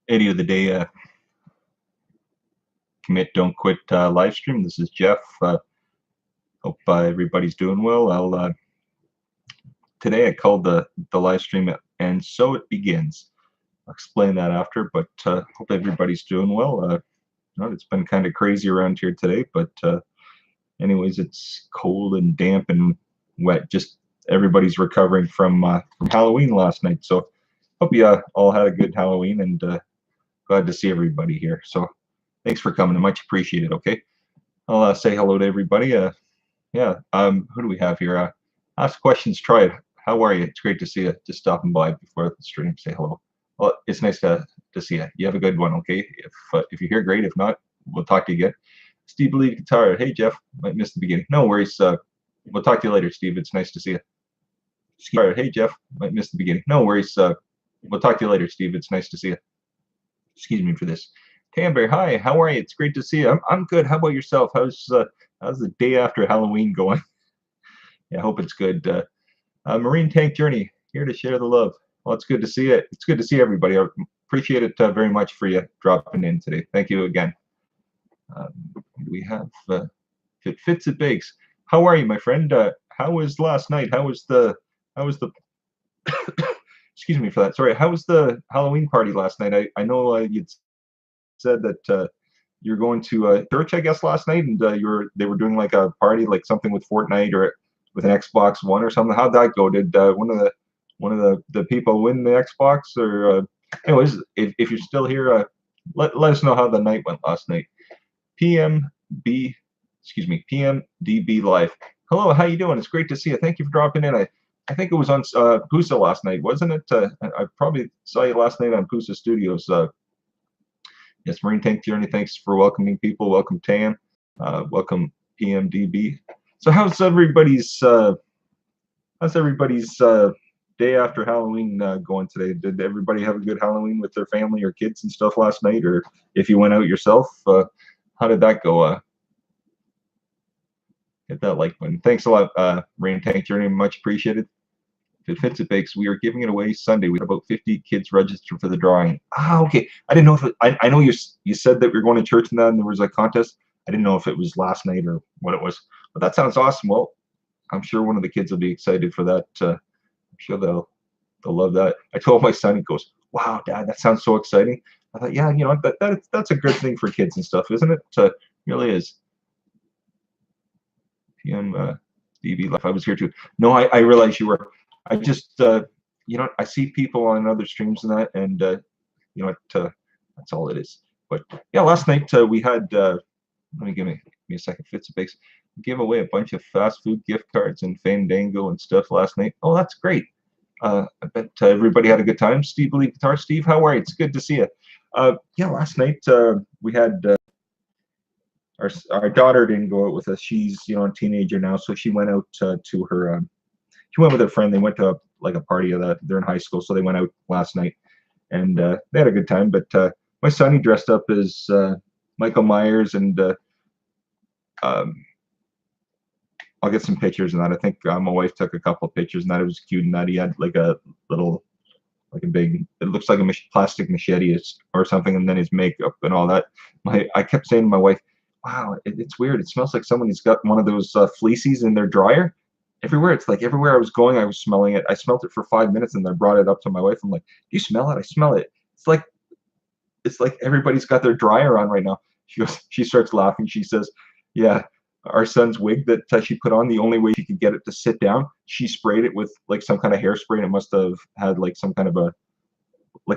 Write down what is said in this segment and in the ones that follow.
80 of the day commit don't quit live stream. This is Jeff. Hope everybody's doing well. I'll today I called the live stream and so it begins. I'll explain that after, but hope everybody's doing well. It's been kind of crazy around here today, but anyways, it's cold and damp and wet. Just everybody's recovering from Halloween last night. So hope you all had a good Halloween and glad to see everybody here. So thanks for coming. I much appreciate it. Okay, I'll say hello to everybody. Who do we have here? Ask questions. Try it. How are you? It's great to see you. Just stopping by before the stream. Say hello. Well, it's nice to see you. You have a good one. Okay. If you're here, great. If not, we'll talk to you again. Steve Believe Guitar. Hey Jeff, might miss the beginning. No worries. We'll talk to you later, Steve. It's nice to see you. Hey Jeff, might miss the beginning. No worries. We'll talk to you later, Steve. It's nice to see you. Excuse me for this. Canberra, hi. How are you? It's great to see you. I'm good. How about yourself? How's the day after Halloween going? Yeah, I hope it's good. Marine Tank Journey, here to share the love. Well, it's good to see it. It's good to see everybody. I appreciate it very much for you dropping in today. Thank you again. We have if it fits, it bakes. How are you, my friend? How was last night? How was the excuse me for that. Sorry. How was the Halloween party last night? I know you'd said that you're going to church, I guess, last night, and they were doing like a party, like something with Fortnite or with an Xbox One or something. How'd that go? Did one of the people win the Xbox? Or anyways, if you're still here, let us know how the night went last night. PMB, excuse me, PMDB Live. Hello, how you doing? It's great to see you. Thank you for dropping in. I think it was on Pusa last night, wasn't it? I probably saw you last night on Pusa Studios. Yes, Marine Tank Journey, thanks for welcoming people. Welcome, Tan. Welcome, PMDB. So how's everybody's day after Halloween going today? Did everybody have a good Halloween with their family or kids and stuff last night? Or if you went out yourself, how did that go? Hit that like button. Thanks a lot, Marine Tank Journey. Much appreciated. If it fits, it bakes. We are giving it away Sunday. We had about 50 kids registered for the drawing. Okay. I didn't know if I know you said that we were going to church and that, and there was a contest. I didn't know if it was last night or what it was. But that sounds awesome. Well, I'm sure one of the kids will be excited for that. I'm sure they'll love that. I told my son, he goes, "Wow, Dad, that sounds so exciting." I thought, yeah, that's a good thing for kids and stuff, isn't it? Really is. PM DB Life. I was here too. No, I realize you were. I just, I see people on other streams and that, and that's all it is. But yeah, last night we had. Let me give me a second. Fits and Bakes. We gave away a bunch of fast food gift cards and Fandango and stuff last night. Oh, that's great. I bet everybody had a good time. Steve Believe Guitar. Steve, how are you? It's good to see you. Yeah, last night we had. Our daughter didn't go out with us. She's a teenager now, so she went out to her. She went with her friend. They went to a party that they're in high school, so they went out last night, and they had a good time. But my son, he dressed up as Michael Myers, and I'll get some pictures and that. I think my wife took a couple of pictures, and that it was cute. And that he had like a little, like a big, it looks like a plastic machete or something, and then his makeup and all that. I kept saying to my wife, "Wow, it's weird. It smells like somebody's got one of those fleeces in their dryer." Everywhere. It's like everywhere I was going, I was smelling it. I smelled it for 5 minutes, and then I brought it up to my wife. I'm like, "Do you smell it?" "I smell it." It's like everybody's got their dryer on right now. She starts laughing. She says, "Yeah, our son's wig that she put on, the only way she could get it to sit down, she sprayed it with like some kind of hairspray, and it must have had like some kind of a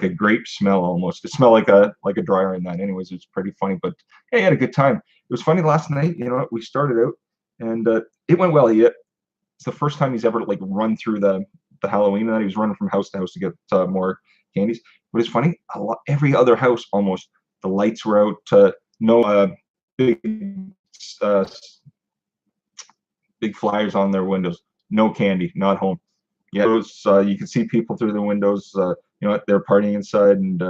grape smell almost. It smelled like a dryer in that. Anyways, it was pretty funny. But hey, I had a good time. It was funny last night. We started out, and it went well. It's the first time he's ever like run through the Halloween, and that he was running from house to house to get more candies. But it's funny, every other house almost, the lights were out. No big uh, big flyers on their windows. No candy, not home. Yeah, you can see people through the windows. They're partying inside, and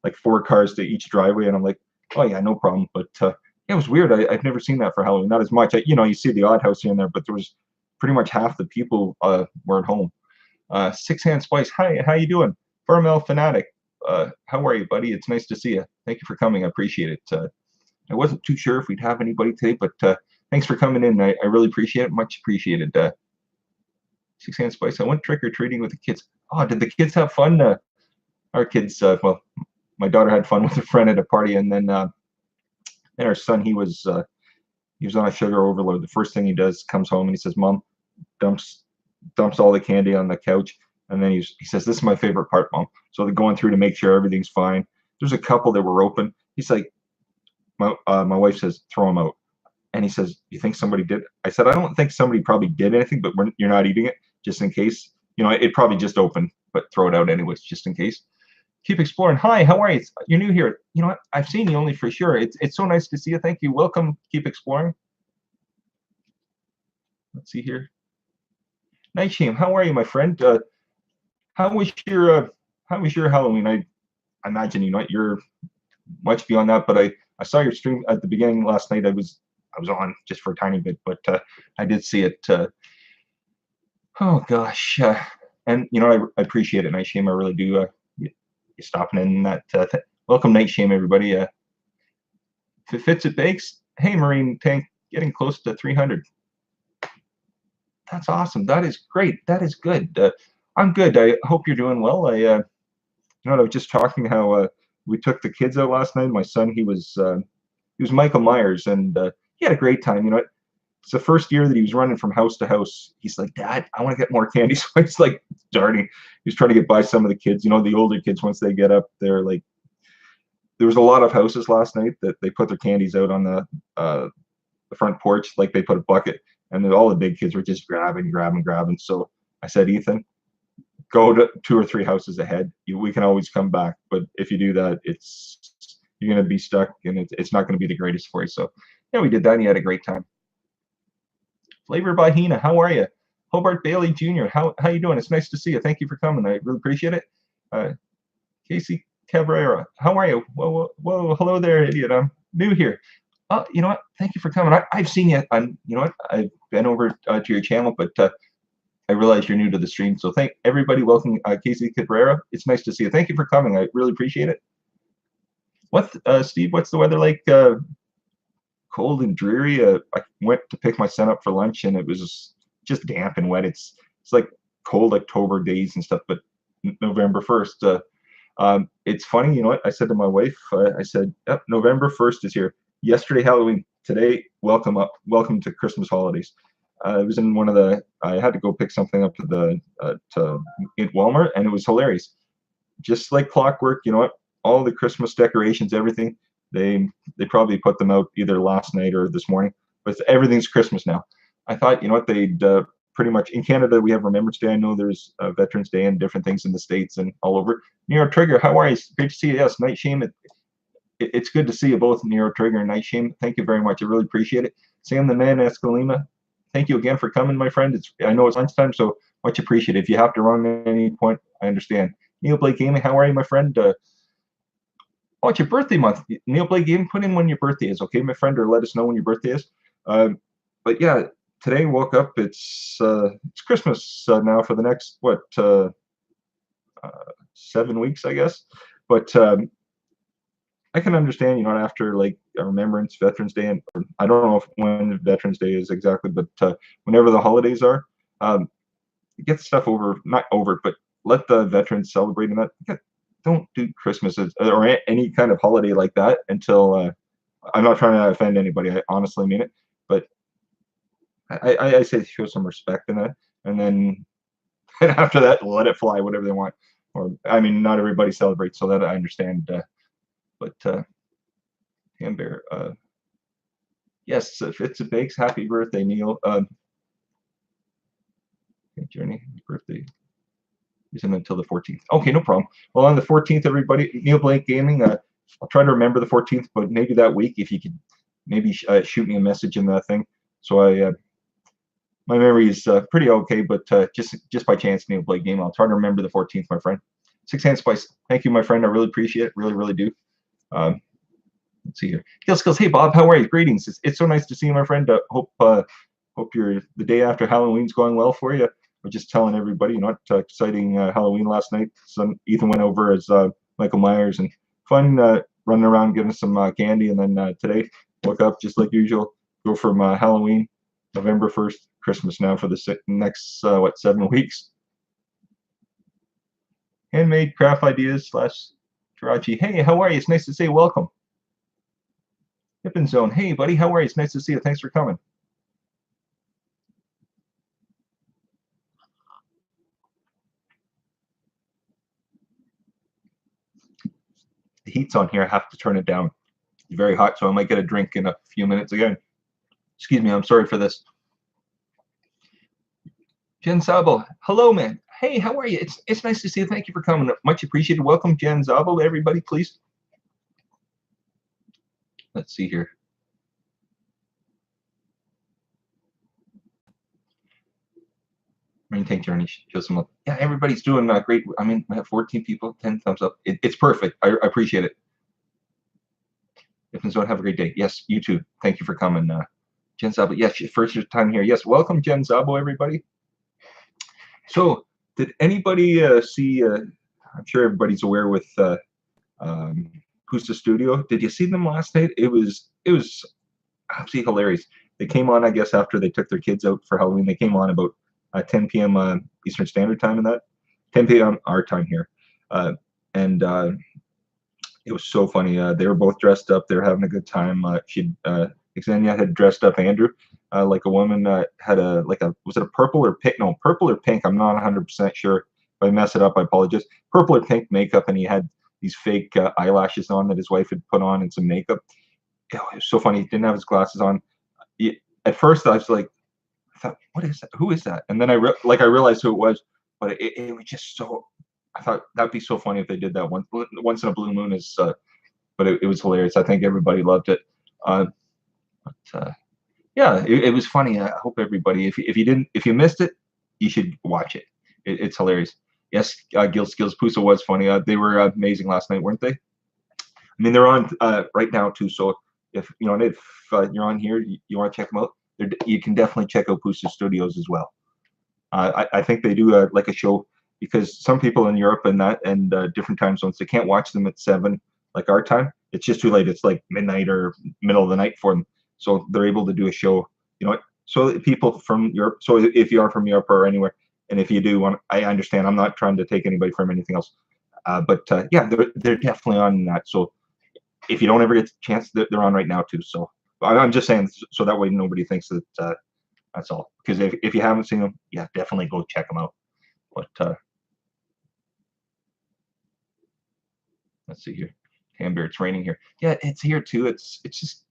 like 4 cars to each driveway, and I'm like, oh yeah, no problem. But yeah, it was weird. I've never seen that for Halloween. Not as much. You see the odd house here and there, but there was pretty much half the people were at home. Six Hand Spice, hi, how you doing? Farmel Fanatic, how are you, buddy? It's nice to see you. Thank you for coming. I appreciate it. I wasn't too sure if we'd have anybody today, but thanks for coming in. I really appreciate it. Much appreciated. Six Hand Spice. I went trick or treating with the kids. Oh, did the kids have fun? Our kids, well, my daughter had fun with a friend at a party, and then our son, he was on a sugar overload. The first thing he does, comes home and he says, "Mom," dumps all the candy on the couch, and then he says, "This is my favorite part, Mom." So they're going through to make sure everything's fine. There's a couple that were open. He's like, my wife says, "Throw them out." And he says, "You think somebody did?" I said, "I don't think somebody probably did anything, but you're not eating it just in case. It probably just opened, but throw it out anyways, just in case." Keep exploring. Hi, how are you? You're new here. You know what? I've seen you only for sure. It's so nice to see you. Thank you. Welcome. Keep exploring. Let's see here. Nightshame, how are you, my friend? How was your Halloween? I imagine you're much beyond that, but I saw your stream at the beginning last night. I was on just for a tiny bit, but I did see it. Oh gosh, and I appreciate it, Nightshame. I really do. You stopping in that. Welcome, Nightshame, everybody. If it fits, it bakes. Hey, Marine Tank, getting close to 300. That's awesome. That is great. That is good. I'm good. I hope you're doing well. I was just talking how we took the kids out last night. My son, he was Michael Myers, and he had a great time. It's the first year that he was running from house to house. He's like, "Dad, I want to get more candy." So he's like darting. He's trying to get by some of the kids. The older kids, once they get up, they're like, there was a lot of houses last night that they put their candies out on the front porch, like they put a bucket, and then all the big kids were just grabbing. So I said, "Ethan, go to 2 or 3 houses ahead. We can always come back, but if you do that, you're going to be stuck, and it's not going to be the greatest for you." So yeah, we did that, and he had a great time. Flavor by Hina, how are you? Hobart Bailey Jr., how you doing? It's nice to see you. Thank you for coming. I really appreciate it. Casey Cabrera, how are you? Whoa, hello there, idiot. I'm new here. Oh, you know what? Thank you for coming. I've seen you. You know what? I've been over to your channel, but I realize you're new to the stream. So thank everybody. Welcome, Casey Cabrera. It's nice to see you. Thank you for coming. I really appreciate it. Steve, what's the weather like? Cold and dreary. I went to pick my son up for lunch, and it was just damp and wet. It's like cold October days and stuff, but November 1st. It's funny, you know what? I said to my wife, I said, "Yep, November 1st is here. Yesterday Halloween. Today, welcome to Christmas holidays." I was in I had to go pick something up to Walmart, and it was hilarious. Just like clockwork, you know what? All the Christmas decorations, everything, they probably put them out either last night or this morning, but everything's Christmas now. I thought, you know what, they'd pretty much, in Canada we have Remembrance Day. I know there's Veterans Day and different things in the States and all over. Nero Trigger, how are you? Great to see you. Yes, Nightshame. It's good to see you both, Nero Trigger and Nightshame. Thank you very much. I really appreciate it. Sam the Man, Escalima, thank you again for coming, my friend. I know it's lunchtime, so much appreciated. If you have to run at any point, I understand. Neil Blake Gaming, how are you, my friend? Oh, it's your birthday month. Neil Blake Gaming, put in when your birthday is, okay, my friend, or let us know when your birthday is. But yeah, today woke up. It's Christmas now for the next 7 weeks, I guess. But I can understand, you know, after like a Remembrance, Veterans Day, and I don't know when Veterans Day is exactly, but whenever the holidays are, get stuff not over, but let the veterans celebrate and that. Don't do Christmas or any kind of holiday like that until I'm not trying to offend anybody. I honestly mean it, but I say show some respect in that, and then after that, let it fly, whatever they want. Or I mean, not everybody celebrates, so that I understand. But Hambear, yes, if it's a bakes, happy birthday, Neil. Journey, birthday isn't until the 14th. Okay, no problem. Well, on the 14th, everybody, Neil Blake Gaming. I'll try to remember the 14th, but maybe that week, if you could, maybe shoot me a message in that thing. So my memory is pretty okay, but just by chance, Neil Blake Gaming. I'll try to remember the 14th, my friend. Six Hand Spice. Thank you, my friend. I really appreciate it. Really do. Let's see here. Kill Skills. Hey, Bob. How are you? Greetings. It's so nice to see you, my friend. Hope the day after Halloween's going well for you. We're just telling everybody, you know, exciting Halloween last night. Ethan went over as Michael Myers, and fun running around getting some candy. And then today, woke up just like usual, go from Halloween, November 1st, Christmas now for the next, 7 weeks. Handmade craft ideas slash Karachi. Hey, how are you? It's nice to see you. Welcome. Hippin Zone. Hey, buddy, how are you? It's nice to see you. Thanks for coming. The heat's on here. I have to turn it down. It's very hot, so I might get a drink in a few minutes again. Excuse me. I'm sorry for this. Jen Zabo. Hello, man. Hey, how are you? It's nice to see you. Thank you for coming. Much appreciated. Welcome, Jen Zabo. Everybody, please. Let's see here. Maintain journey. Show some love. Yeah, everybody's doing great. I mean, we have 14 people, 10 thumbs up. It's perfect. I appreciate it. If so, have a great day. Yes, you too. Thank you for coming, Jen Zabo. Yes, first time here. Yes, welcome, Jen Zabo, everybody. So, did anybody see? I'm sure everybody's aware with Pusa Studio. Did you see them last night? It was absolutely hilarious. They came on, I guess, after they took their kids out for Halloween. They came on about 10 p.m. Eastern Standard Time, and that 10 p.m. our time here, and it was so funny. They were both dressed up. They were having a good time. Xenia had dressed up Andrew like a woman. Had was it a purple or pink? No, purple or pink. I'm not 100% sure. If I mess it up, I apologize. Purple or pink makeup, and he had these fake eyelashes on that his wife had put on and some makeup. It was so funny. He didn't have his glasses on. At first, I was like, I thought, what is that? Who is that? And then I realized who it was. But it was just so. I thought that'd be so funny if they did that once in a blue moon. But it was hilarious. I think everybody loved it. Yeah, it was funny. I hope everybody, if you missed it, you should watch it. It's hilarious. Yes, Gil Skills Pusa was funny. They were amazing last night, weren't they? I mean, they're on right now too. So if you're on here, you want to check them out, you can definitely check out Pusa Studios as well. I think they do like a show because some people in Europe and different time zones, they can't watch them at 7 like our time. It's just too late. It's like midnight or middle of the night for them. So they're able to do a show. You know what? So people from Europe. So if you are from Europe or anywhere, and if you do want, I understand. I'm not trying to take anybody from anything else. But yeah, they're definitely on that. So if you don't ever get the chance, they're on right now too. So I'm just saying so that way nobody thinks that that's all. Because if you haven't seen them, yeah, definitely go check them out. But let's see here. Hamber, it's raining here. Yeah, it's here too. It's just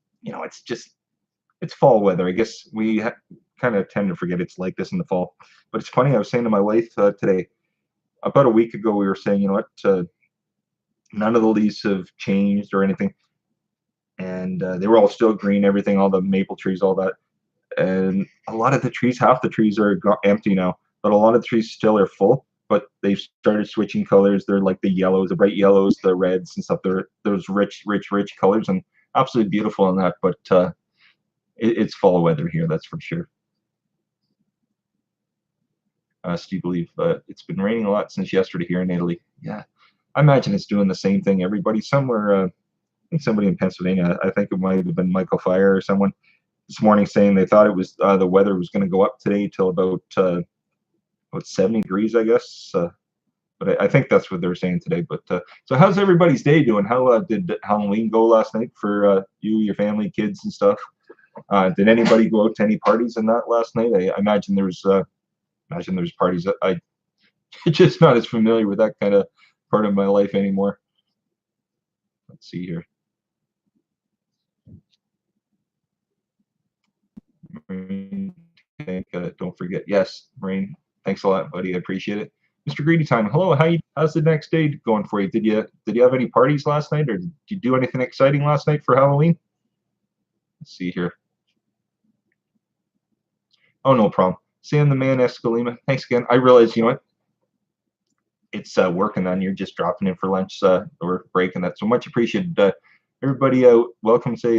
it's fall weather. I guess we kind of tend to forget it's like this in the fall. But it's funny. I was saying to my wife today, about a week ago, we were saying, you know what, none of the leaves have changed or anything, and they were all still green. Everything, all the maple trees, all that, and a lot of the trees, half the trees are empty now, but a lot of the trees still are full. But they've started switching colors. They're like the yellows, the bright yellows, the reds and stuff. They're those rich colors and absolutely beautiful in that. But it's fall weather here, that's for sure. Steve believe it's been raining a lot since yesterday here in Italy. Yeah, I imagine it's doing the same thing. Everybody somewhere, I think somebody in Pennsylvania. I think it might have been Michael Fire or someone this morning saying they thought it was the weather was going to go up today till about 70 degrees, I guess. But I think that's what they're saying today. But so how's everybody's day doing? How did Halloween go last night for you, your family, kids, and stuff? Did anybody go out to any parties in that last night? I imagine there's parties that I just not as familiar with that kind of part of my life anymore. Let's see here. Don't forget. Yes, Rain. Thanks a lot, buddy. I appreciate it. Mr. Greedy Time. Hello. How's the next day going for you? Did you have any parties last night, or did you do anything exciting last night for Halloween? Let's see here. Oh, no problem. Sam the Man Escalima. Thanks again. I realize, you know what? It's working on. You're just dropping in for lunch or breaking that. So much appreciated. Everybody, welcome. Say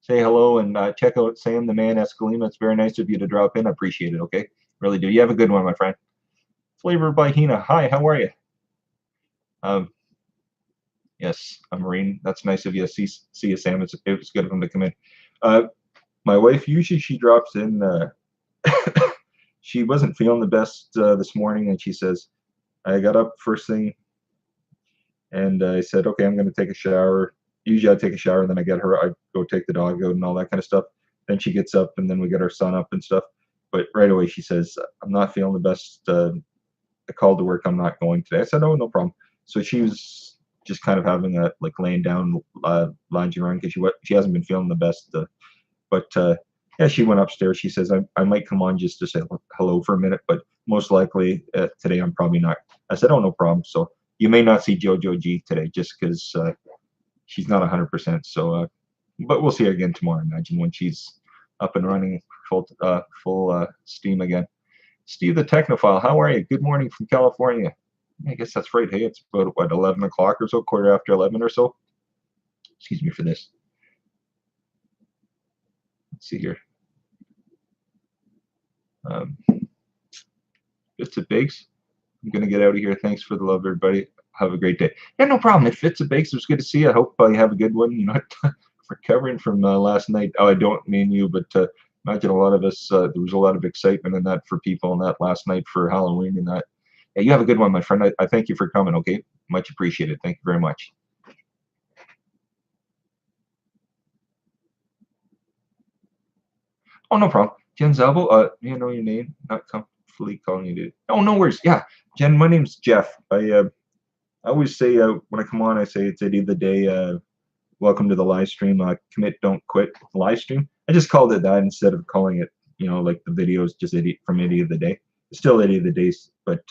hello and check out Sam the Man Escalima. It's very nice of you to drop in. I appreciate it. Okay, really do. You have a good one, my friend. Flavor by Hina. Hi, how are you? Yes, a Marine. That's nice of you. See you, Sam. It was good of him to come in. Uh, my wife, usually she drops in. She wasn't feeling the best this morning, and she says, I got up first thing, and I said, okay, I'm going to take a shower. Usually I take a shower, and then I get her. I go take the dog out and all that kind of stuff. Then she gets up, and then we get our son up and stuff. But right away she says, I'm not feeling the best. I called to work. I'm not going today. I said, oh, no problem. So she was just kind of having a like laying down, lounging around because she hasn't been feeling the best. But yeah, she went upstairs. She says, I might come on just to say hello for a minute, but most likely today I'm probably not. I said, oh, no problem. So you may not see JoJo G today just because she's not 100%. So, but we'll see her again tomorrow. I imagine when she's up and running full steam again. Steve the Technophile, how are you? Good morning from California. I guess that's right. Hey, it's about what 11 o'clock or so, quarter after 11 or so. Excuse me for this. Let's see here. Fitz and Bakes. I'm gonna get out of here. Thanks for the love, everybody. Have a great day. Yeah, no problem. If Fitz and Bakes, it was good to see you. I hope you have a good one. You're not recovering from last night. Oh, I don't mean you, but imagine a lot of us. There was a lot of excitement in that for people in that last night for Halloween and that. Yeah, you have a good one, my friend. I thank you for coming. Okay, much appreciated. Thank you very much. Oh, no problem. Jen Zalvo, you know your name? Not comfortably calling you dude. Oh, no worries. Yeah, Jen, my name's Jeff. I always say when I come on, I say it's Idiot of the Day. Welcome to the live stream. Commit, don't quit live stream. I just called it that instead of calling it, like the videos just idiot from Idiot of the Day. It's still Idiot of the Day, but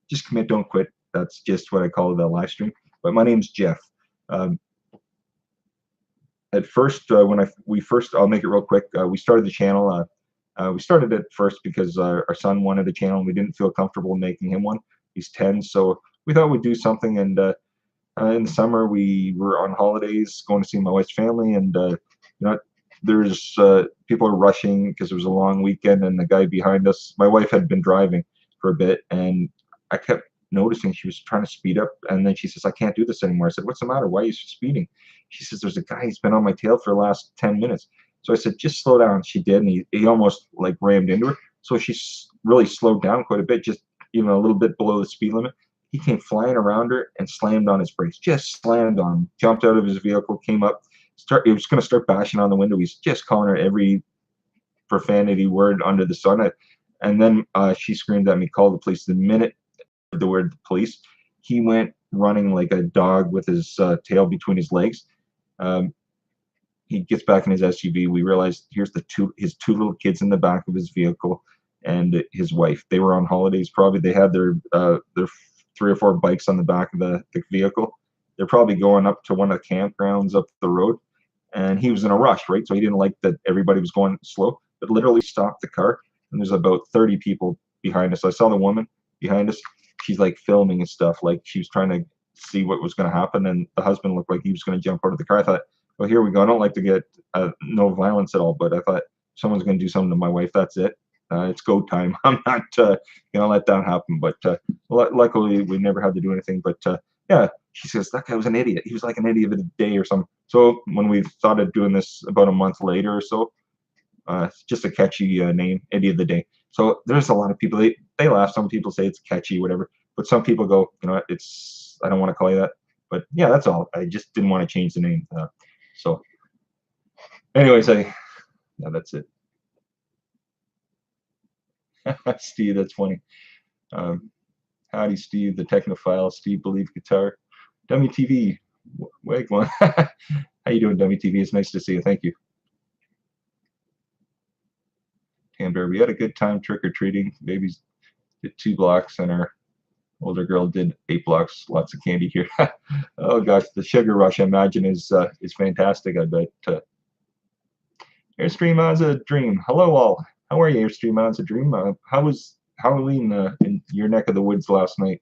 just commit, don't quit. That's just what I call the live stream. But my name's Jeff. Um, at first, I'll make it real quick. We started the channel. We started it first because our son wanted a channel and we didn't feel comfortable making him one. He's 10, so we thought we'd do something. And in the summer, we were on holidays going to see my wife's family, and there's people are rushing because it was a long weekend, and the guy behind us, my wife had been driving for a bit, and I kept noticing she was trying to speed up, and then she says, I can't do this anymore. I said, what's the matter? Why are you speeding? She says, there's a guy, he's been on my tail for the last 10 minutes. So I said, just slow down. She did, and he almost like rammed into her. So she really slowed down quite a bit, just even a little bit below the speed limit. He came flying around her and slammed on his brakes, just slammed on him, jumped out of his vehicle, came up, he was going to start bashing on the window. He's just calling her every profanity word under the sun. And then she screamed at me, call the police. The minute the word police, he went running like a dog with his tail between his legs. He gets back in his SUV. We realized here's his two little kids in the back of his vehicle and his wife. They were on holidays probably. They had their 3 or 4 bikes on the back of the vehicle. They're probably going up to one of the campgrounds up the road. And he was in a rush, right? So he didn't like that everybody was going slow, but literally stopped the car. And there's about 30 people behind us. I saw the woman behind us. She's like filming and stuff. Like she was trying to see what was going to happen. And the husband looked like he was going to jump out of the car. I thought, well, here we go. I don't like to get no violence at all, but I thought someone's going to do something to my wife. That's it. It's go time. I'm not going to let that happen. But luckily, we never had to do anything. But yeah, she says, that guy was an idiot. He was like an idiot of the day or something. So when we started doing this about a month later or so, it's just a catchy name, Idiot of the Day. So there's a lot of people, they laugh. Some people say it's catchy, whatever. But some people go, I don't want to call you that. But yeah, that's all. I just didn't want to change the name. So anyways, yeah, that's it. Steve, that's funny. Howdy, Steve, the Technophile, Steve Believe Guitar, WTV, Wagwan. How you doing, WTV? It's nice to see you. Thank you. Canberra, we had a good time trick-or-treating. Babies did 2 blocks, and our older girl did 8 blocks. Lots of candy here. Oh gosh, the sugar rush, I imagine, is fantastic. I bet. Airstream as a dream. Hello all. How are you, Airstream as a dream? How was Halloween in your neck of the woods last night?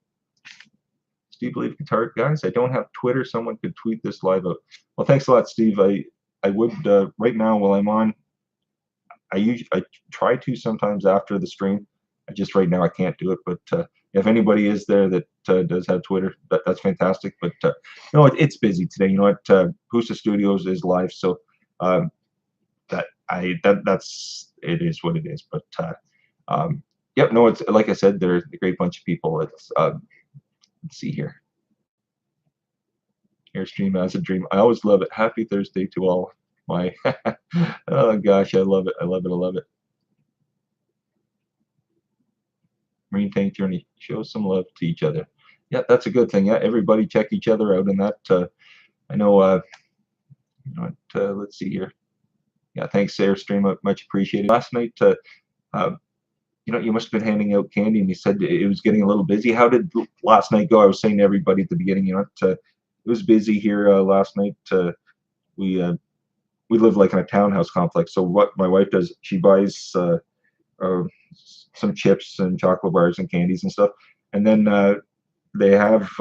Steve Believe Guitar, guys. I don't have Twitter. Someone could tweet this live out. Well, thanks a lot, Steve. I would right now while I'm on. I try to sometimes after the stream. Just right now I can't do it, but if anybody is there that does have Twitter, that's fantastic. But no, it's busy today. You know what? Pusa Studios is live, so um, that's it is what it is. But yep, no, it's like I said, they're a great bunch of people. It's let's see here. Airstream as a dream. I always love it. Happy Thursday to all my. Oh gosh, I love it. I love it. I love it. Marine Tank Journey. Show some love to each other. Yeah, that's a good thing. Yeah, everybody check each other out in that. I know. You know what, let's see here. Yeah, thanks, Airstream. Much appreciated. Last night, uh, you know, you must have been handing out candy, and you said it was getting a little busy. How did last night go? I was saying to everybody at the beginning, you know, it was busy here last night. We uh, we live like in a townhouse complex. So what my wife does, she buys uh, some chips and chocolate bars and candies and stuff, and then they have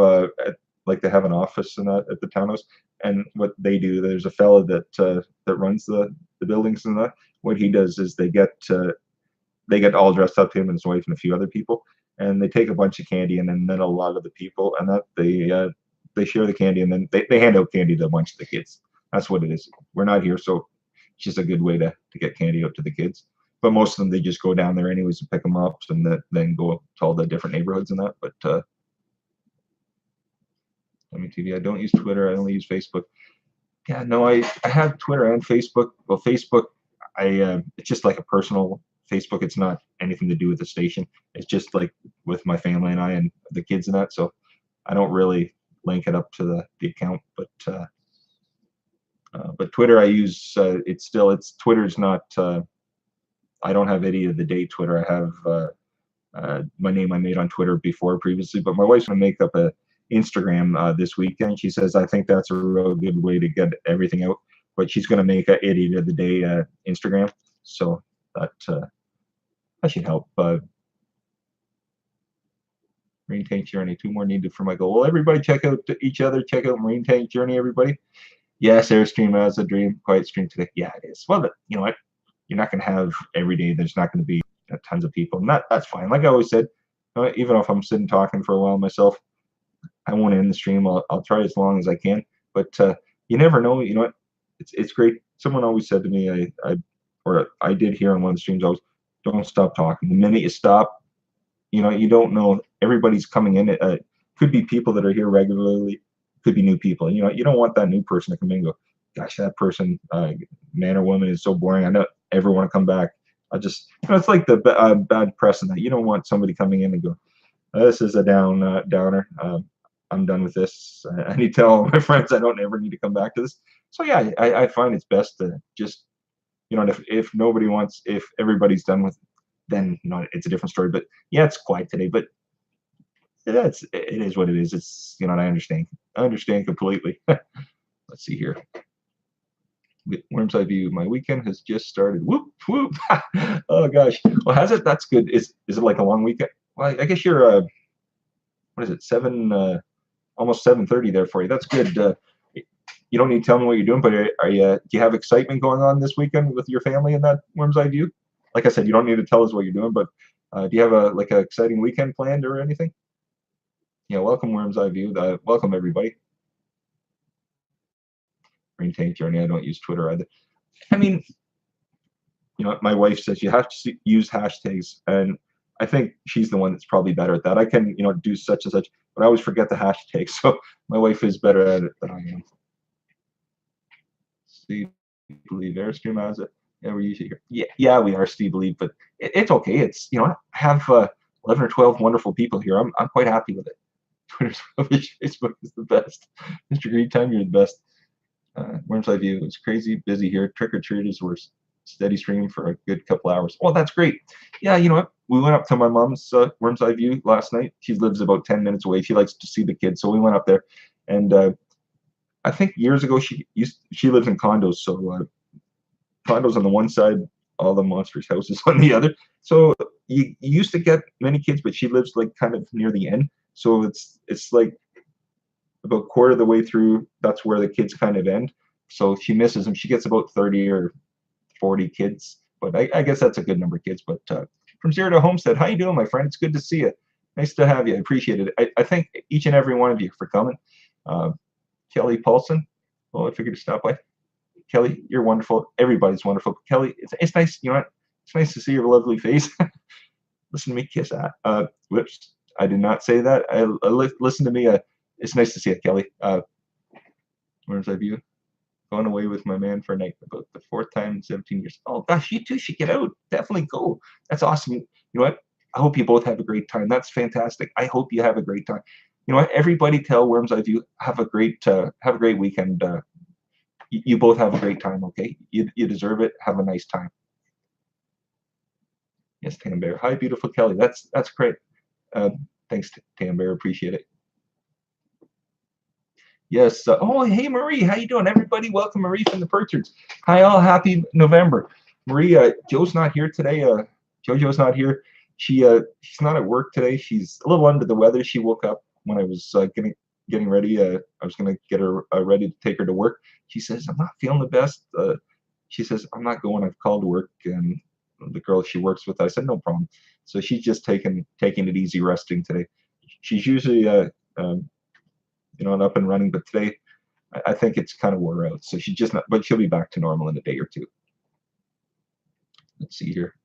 like they have an office and that at the townhouse. And what they do, there's a fella that runs the buildings and that. What he does is they get all dressed up, him and his wife and a few other people, and they take a bunch of candy, and then a lot of the people, and that they share the candy, and then they hand out candy to a bunch of the kids. That's what it is. We're not here, so it's just a good way to get candy out to the kids. But most of them, they just go down there anyways to pick them up, and then go to all the different neighborhoods and that. But I mean, TV. I don't use Twitter. I only use Facebook. Yeah, no, I have Twitter and Facebook. Well, Facebook, it's just like a personal Facebook. It's not anything to do with the station. It's just like with my family and I and the kids and that. So I don't really link it up to the account. But Twitter I use. It's Twitter's not. I don't have any of the day Twitter. I have my name I made on Twitter before previously. But my wife's gonna make up a Instagram this weekend. She says I think that's a real good way to get everything out. But she's gonna make a idiot of the day Instagram. So that should help. Marine Tank Journey. 2 more needed for my goal. Well, everybody check out each other. Check out Marine Tank Journey, everybody. Yes, Airstream as a dream. Quiet stream today. Yeah, it is. Well, you know what? You're not going to have every day. There's not going to be tons of people, and that's fine. Like I always said, even if I'm sitting talking for a while myself, I won't end the stream. I'll try as long as I can. But you never know. You know what? It's great. Someone always said to me, I did hear on one of the streams, always, don't stop talking. The minute you stop, you know, you don't know. Everybody's coming in. Could be people that are here regularly. Could be new people. You know, you don't want that new person to come in and go, gosh, that person, man or woman, is so boring. I don't ever want to come back. I just, you know, it's like the bad press in that. You don't want somebody coming in and go, this is a downer. I'm done with this. I need to tell all my friends I don't ever need to come back to this. So yeah, I find it's best to just, you know, if nobody wants, if everybody's done with, then you know it's a different story. But yeah, it's quiet today. But yeah, it is what it is. It's, you know, and I understand completely. Let's see here. Worm's Eye View. My weekend has just started. Whoop whoop. Oh gosh. Well, has it? That's good. Is it like a long weekend? Well, I guess you're what is it? 7, almost 7:30 there for you. That's good. You don't need to tell me what you're doing, but are you? Do you have excitement going on this weekend with your family in that Worm's Eye View? Like I said, you don't need to tell us what you're doing, but do you have an exciting weekend planned or anything? Yeah, welcome Worm's Eye View. Welcome everybody. Marine Tank Journey. I don't use Twitter either. I mean, you know, my wife says you have to use hashtags, and I think she's the one that's probably better at that. I can, you know, do such and such, but I always forget the hashtags. So my wife is better at it than I am. Steve Believe Airstream has it. Yeah, we're usually here. Yeah, we are Steve Believe, but it's okay. It's, you know, I have 11 or 12 wonderful people here. I'm quite happy with it. Twitter's rubbish. Facebook is the best. Mr. Green Time, you're the best. Worm's Eye View. It's crazy busy here. Trick or treaters were steady streaming for a good couple hours. Well, that's great. Yeah, you know what? We went up to my mom's Worm's Eye View last night. She lives about 10 minutes away. She likes to see the kids, so we went up there. And I think years ago she lives in condos, so condos on the one side, all the monsters' houses on the other. So you used to get many kids, but she lives like kind of near the end. So it's like about quarter of the way through, that's where the kids kind of end. So she misses them. She gets about 30 or 40 kids, but I guess that's a good number of kids. But from Zero to Homestead, how you doing, my friend? It's good to see you. Nice to have you. I appreciate it. I thank each and every one of you for coming. Uh, Kelly Paulson. Oh, I figured to stop by. Kelly, you're wonderful. Everybody's wonderful. Kelly, it's nice. You know what? It's nice to see your lovely face. Listen to me kiss that. Whoops, I did not say that. Listen to me. It's nice to see you, Kelly. Where's that view? Going away with my man for a night, about the fourth time in 17 years. Oh gosh, you two should get out. Definitely go. That's awesome. You know what? I hope you both have a great time. That's fantastic. I hope you have a great time. You know what? Everybody tell Worms Eye View have a great weekend. You both have a great time. Okay, you deserve it. Have a nice time. Yes, Tam Bear. Hi, beautiful Kelly. That's great. Uh, thanks, Tam Bear. Appreciate it. Yes. Oh, hey, Marie. How you doing? Everybody, welcome Marie from the Purchards. Hi, all. Happy November. Marie, Joe's not here today. JoJo's not here. She's not at work today. She's a little under the weather. She woke up when I was getting ready. I was gonna get her ready to take her to work. She says, "I'm not feeling the best." She says, "I'm not going. I've called work." And the girl she works with, I said, "No problem." So she's just taking it easy, resting today. She's usually up and running, but today I think it's kind of wore out. So she's just not, but she'll be back to normal in a day or two. Let's see here.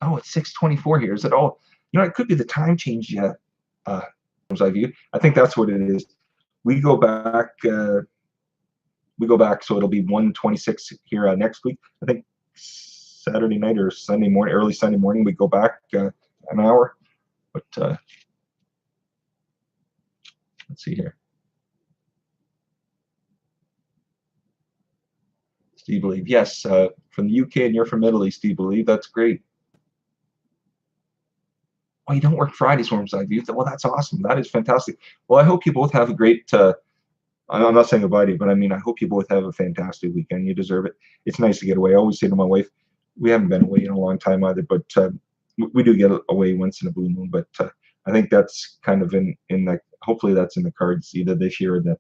Oh, it's 6:24 here. Is it all? It could be the time change yet. I think that's what it is. We go back. So it'll be 1:26 here next week. I think Saturday night or Sunday morning, early Sunday morning, we go back an hour. But let's see here. Steve Believe. Yes, from the UK, and you're from Italy, Steve Believe. That's great. Oh, you don't work Fridays, Worms Eye View. Well, that's awesome. That is fantastic. Well, I hope you both have a great. I'm not saying goodbye to you, but I mean, I hope you both have a fantastic weekend. You deserve it. It's nice to get away. I always say to my wife, we haven't been away in a long time either, but we do get away once in a blue moon. But I think that's kind of in the. Hopefully, that's in the cards either this year or that.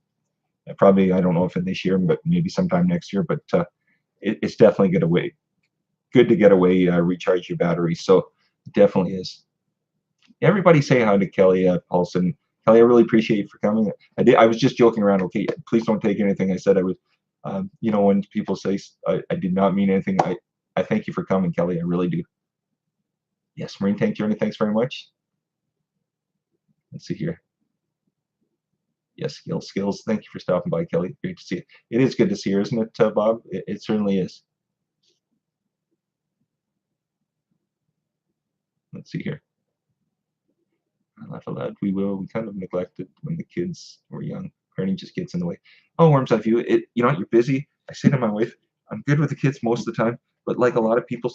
Probably, I don't know if in this year, but maybe sometime next year. But it's definitely good to get away, recharge your batteries. So it definitely is. Everybody say hi to Kelly Paulson. Kelly, I really appreciate you for coming. I was just joking around. Okay, please don't take anything I said. I was, when people say I did not mean anything, I thank you for coming, Kelly. I really do. Yes, Marine Tank Journey. Thanks very much. Let's see here. Yes, skills. Thank you for stopping by, Kelly. Great to see you. It is good to see her, isn't it, Bob? It certainly is. Let's see here. Laugh aloud. We kind of neglected when the kids were young. Learning just gets in the way. Oh, Worms Eye View. You're busy. I say to my wife, I'm good with the kids most of the time, but like a lot of people,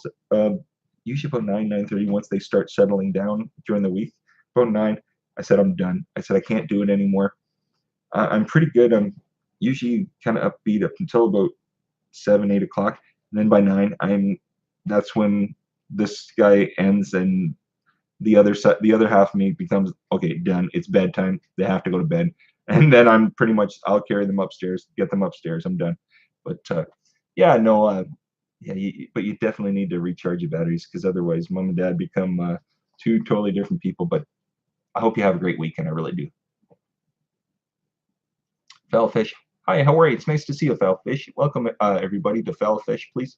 usually about 9:30, once they start settling down during the week, about 9, I said I'm done. I said I can't do it anymore. I'm pretty good. I'm usually kind of upbeat up until about 7, 8 o'clock, and then by 9, that's when this guy ends and the other half of me becomes okay, done. It's bedtime. They have to go to bed, and then I'll carry them upstairs, get them upstairs. I'm done. But yeah, no, but you definitely need to recharge your batteries because otherwise, mom and dad become two totally different people. But I hope you have a great weekend. I really do. Foul Fish. Hi, how are you? It's nice to see you, Foul Fish. Welcome, everybody, to Foul Fish, please.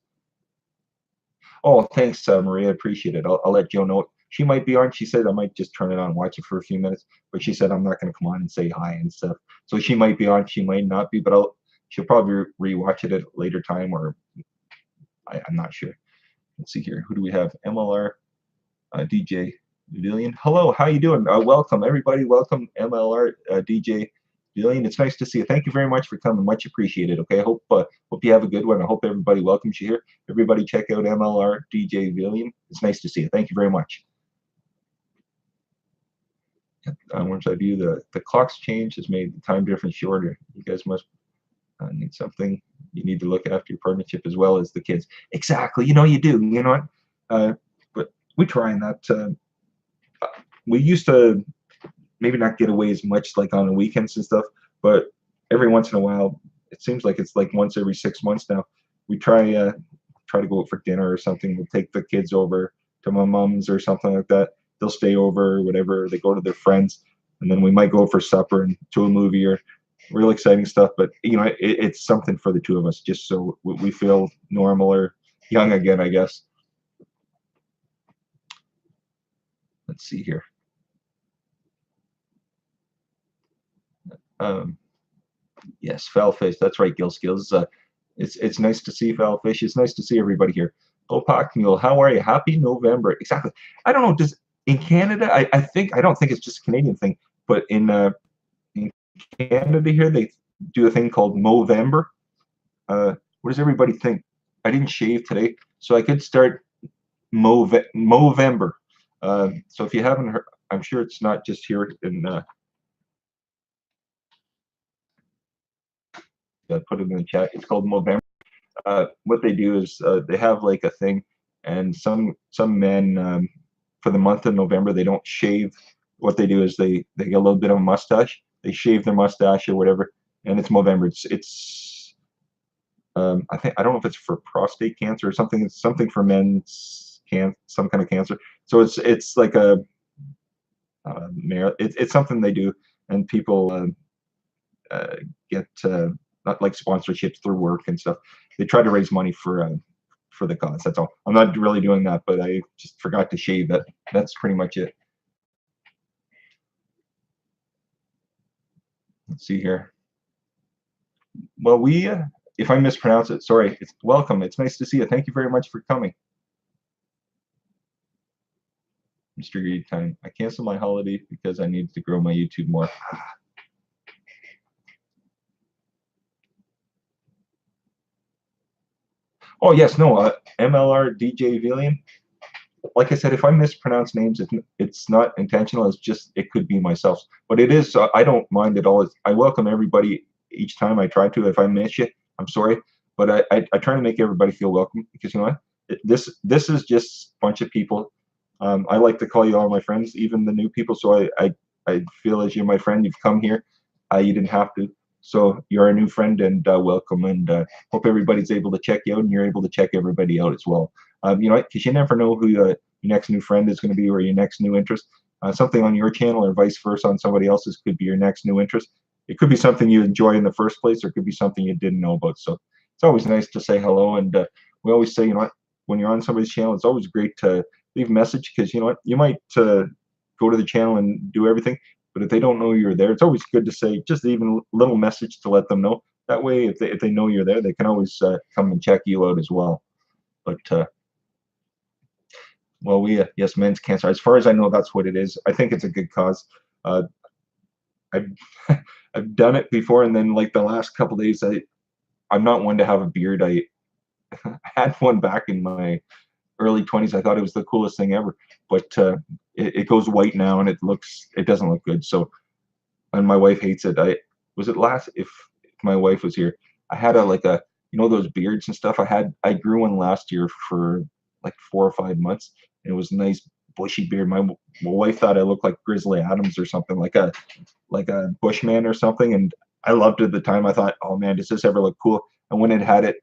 Oh, thanks, Maria. I appreciate it. I'll let Joe know. She might be on. She said I might just turn it on, watch it for a few minutes. But she said I'm not going to come on and say hi and stuff. So she might be on. She might not be. But she'll probably rewatch it at a later time, or I'm not sure. Let's see here. Who do we have? MLR DJ Villian. Hello. How you doing? Welcome, everybody. Welcome, MLR DJ Villian. It's nice to see you. Thank you very much for coming. Much appreciated. Okay. I hope you have a good one. I hope everybody welcomes you here. Everybody check out MLR DJ Villian. It's nice to see you. Thank you very much. Once I view the clock's change has made the time difference shorter. You guys must need something. You need to look after your partnership as well as the kids. Exactly. You do. You know what? But we try and that. We used to maybe not get away as much like on the weekends and stuff, but every once in a while, it seems like it's like once every 6 months now. We try to go out for dinner or something. We'll take the kids over to my mom's or something like that, they'll stay over or whatever. They go to their friends, and then we might go for supper and to a movie or real exciting stuff. But it's something for the two of us, just so we feel normal or young again, I guess. Let's see here. Yes, Foulfish. That's right, Gil Skills. It's nice to see Foulfish. It's nice to see everybody here. Oh, Mule, how are you? Happy November. Exactly. I don't know. Does in Canada? I don't think it's just a Canadian thing, but in Canada here they do a thing called Movember. What does everybody think? I didn't shave today, so I could start Movember. So if you haven't heard, I'm sure it's not just here in. Put it in the chat. It's called Movember. What they do is they have like a thing, and some men for the month of November they don't shave. What they do is they get a little bit of a mustache. They shave their mustache or whatever, and it's Movember. It's I don't know if it's for prostate cancer or something. It's something for men's some kind of cancer. So it's like a it's something they do, and people get not like sponsorships through work and stuff. They try to raise money for the cause. That's all. I'm not really doing that, but I just forgot to shave it. That's pretty much it. Let's see here. Well, if I mispronounce it, sorry. It's welcome. It's nice to see you. Thank you very much for coming. Mr. Greed Time. I canceled my holiday because I needed to grow my YouTube more. Oh yes, no, MLR DJ Villian. Like I said, if I mispronounce names, it's not intentional. It's just it could be myself, but it is. I don't mind at all. I welcome everybody each time I try to. If I miss you, I'm sorry, but I try to make everybody feel welcome because you know what? This is just a bunch of people. I like to call you all my friends, even the new people. So I feel as you're my friend. You've come here. You didn't have to. So you're a new friend and welcome, and hope everybody's able to check you out and you're able to check everybody out as well. You know, because you never know who your next new friend is going to be or your next new interest. Something on your channel or vice versa on somebody else's could be your next new interest. It could be something you enjoy in the first place or it could be something you didn't know about. So it's always nice to say hello. And we always say, you know what, when you're on somebody's channel, it's always great to leave a message because, you know what, you might go to the channel and do everything. But if they don't know you're there, it's always good to say just even a little message to let them know. That way, if they know you're there, they can always come and check you out as well. But well, yes, men's cancer. As far as I know, that's what it is. I think it's a good cause. I've I've done it before, and then like the last couple days, I'm not one to have a beard. I had one back in my early 20s. I thought it was the coolest thing ever, but it goes white now and it doesn't look good. So, and my wife hates it. If my wife was here, I had those beards and stuff. I grew one last year for like 4 or 5 months, and it was a nice bushy beard. My wife thought I looked like Grizzly Adams or something, like a bushman or something, and I loved it at the time. I thought, oh man, does this ever look cool? And when it had it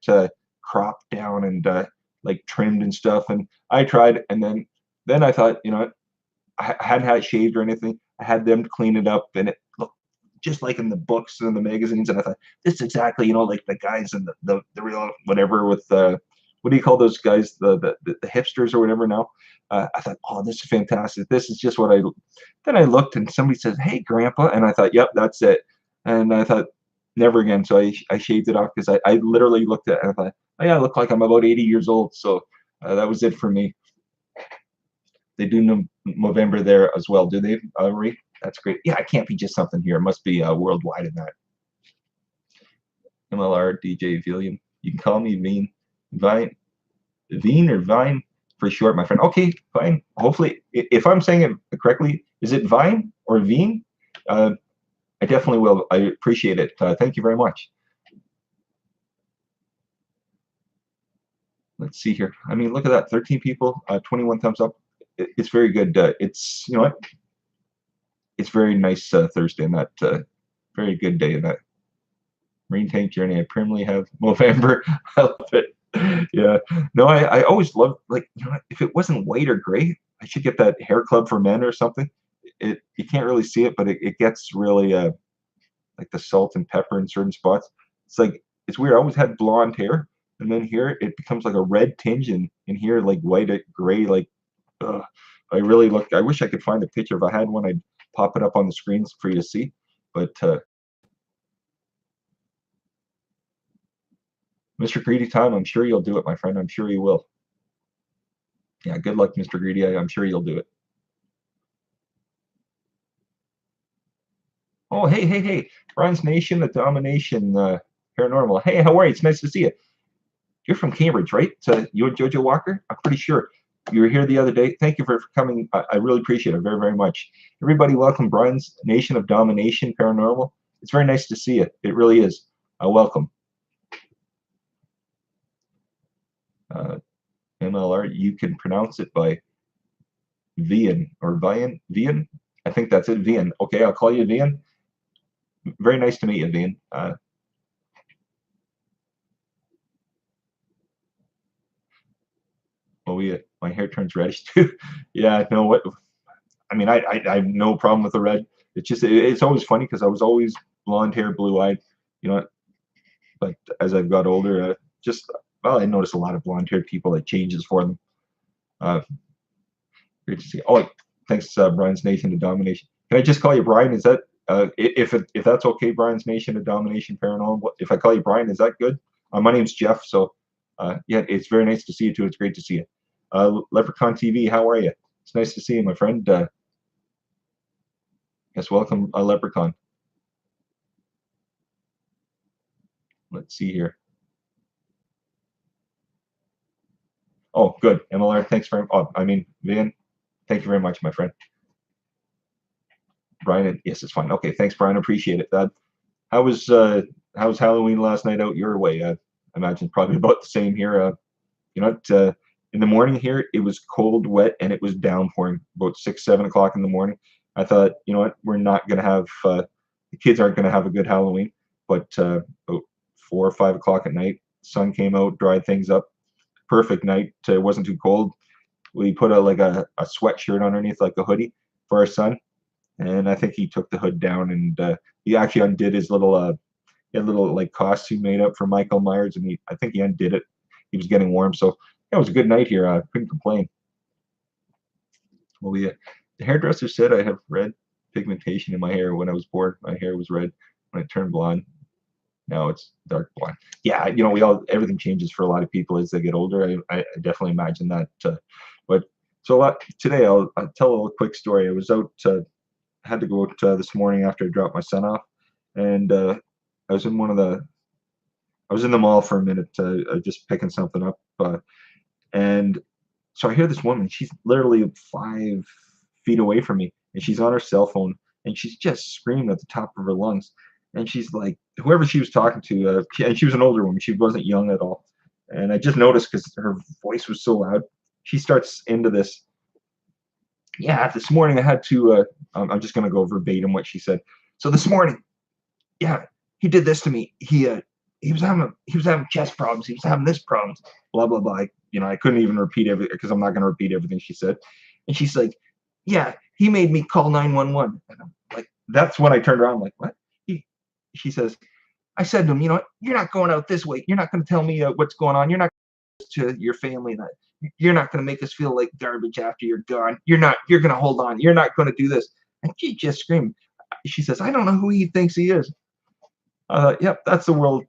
cropped down and like trimmed and stuff, and I tried, and then I thought, you know, I hadn't had it shaved or anything. I had them clean it up, and it looked just like in the books and the magazines. And I thought, this is exactly, you know, like the guys in the real whatever with what do you call those guys, the hipsters or whatever now. I thought, oh, this is fantastic. This is just what I. Then I looked, and somebody says, hey, Grandpa, and I thought, yep, that's it. And I thought, never again. So I shaved it off because I literally looked at it and I thought, oh yeah, I look like I'm about 80 years old. So that was it for me. They do November there as well, do they, Marie? That's great. Yeah, it can't be just something here. It must be worldwide in that. MLR DJ Villiam. You can call me Veen or Vine for short, my friend. Okay, fine. Hopefully, if I'm saying it correctly, is it Vine or Veen? I definitely will. I appreciate it. Thank you very much. Let's see here. I mean, look at that. 13 people, 21 thumbs up. It's very good. It's, you know what? It's very nice Thursday and that very good day in that Marine Tank Journey. I primarily have Movember. I love it. Yeah. No, I always loved, like, you know, if it wasn't white or gray, I should get that hair club for men or something. You can't really see it, but it gets really like the salt and pepper in certain spots. It's like it's weird. I always had blonde hair, and then here it becomes like a red tinge, and in here like white gray. Like, ugh. I really look. I wish I could find a picture. If I had one, I'd pop it up on the screens for you to see. But Mr. Greedy Time, I'm sure you'll do it, my friend. I'm sure you will. Yeah, good luck, Mr. Greedy. I'm sure you'll do it. Oh, hey, hey, hey. Bronze Nation, the Domination Paranormal. Hey, how are you? It's nice to see you. You're from Cambridge, right? You and Jojo Walker? I'm pretty sure. You were here the other day. Thank you for coming. I really appreciate it very, very much. Everybody, welcome, Bronze Nation of Domination Paranormal. It's very nice to see you. It really is. Welcome. MLR, you can pronounce it by Vian or Vian. Vian? I think that's it, Vian. Okay, I'll call you Vian. Very nice to meet you, Vian. Oh yeah, my hair turns reddish too. Yeah, no, what? I mean, I have no problem with the red. It's just it's always funny because I was always blonde hair, blue eyed, you know. But as I've got older, just well, I notice a lot of blonde haired people. It changes for them. Uh, Great to see. Oh, thanks, Brian's Nation of Domination. Can I just call you Brian? Is that if that's okay, Brian's Nation of Domination Paranormal? If I call you Brian, is that good? My name's Jeff. So yeah, it's very nice to see you too. It's great to see you. Leprechaun TV, how are you? It's nice to see you, my friend. Yes, welcome, Leprechaun. Let's see here. Oh, good. MLR, thanks very much. Oh, I mean, Vian, thank you very much, my friend. Brian, yes, it's fine. Okay, thanks, Brian. Appreciate it. How was Halloween last night out your way? I imagine probably about the same here. You know, in the morning here it was cold, wet, and it was downpouring about 6, 7 o'clock in the morning. I thought, you know what, we're not gonna have the kids aren't gonna have a good Halloween. But about 4 or 5 o'clock at night, sun came out, dried things up. Perfect night. It wasn't too cold. We put a sweatshirt underneath, like a hoodie, for our son, and I think he took the hood down and he actually undid his little he had a little like costume made up for Michael Myers, and I think he undid it. He was getting warm, so yeah, it was a good night here. I couldn't complain. Well, the hairdresser said I have red pigmentation in my hair. When I was born, my hair was red. When it turned blonde, now it's dark blonde. Yeah, you know, everything changes for a lot of people as they get older. I definitely imagine that. But so today I'll tell a little quick story. I was out. Had to go out this morning after I dropped my son off, and I was in I was in the mall for a minute, just picking something up, and so I hear this woman. She's literally 5 feet away from me, and she's on her cell phone, and she's just screaming at the top of her lungs. And she's like, whoever she was talking to, and she was an older woman. She wasn't young at all. And I just noticed because her voice was so loud. She starts into this. Yeah, this morning I had to. I'm just gonna go verbatim what she said. So this morning, yeah, he did this to me. He was having chest problems. He was having this problems. Blah blah blah. You know, I couldn't even repeat everything because I'm not going to repeat everything she said. And she's like, "Yeah, he made me call 911." And I'm like, that's when I turned around. I'm like, what? She says, I said to him, you know, you're not going out this way. You're not going to tell me what's going on. You're not to your family that you're not going to make us feel like garbage after you're gone. You're not. You're going to hold on. You're not going to do this. And she just screamed. She says, I don't know who he thinks he is. Yep, that's the world.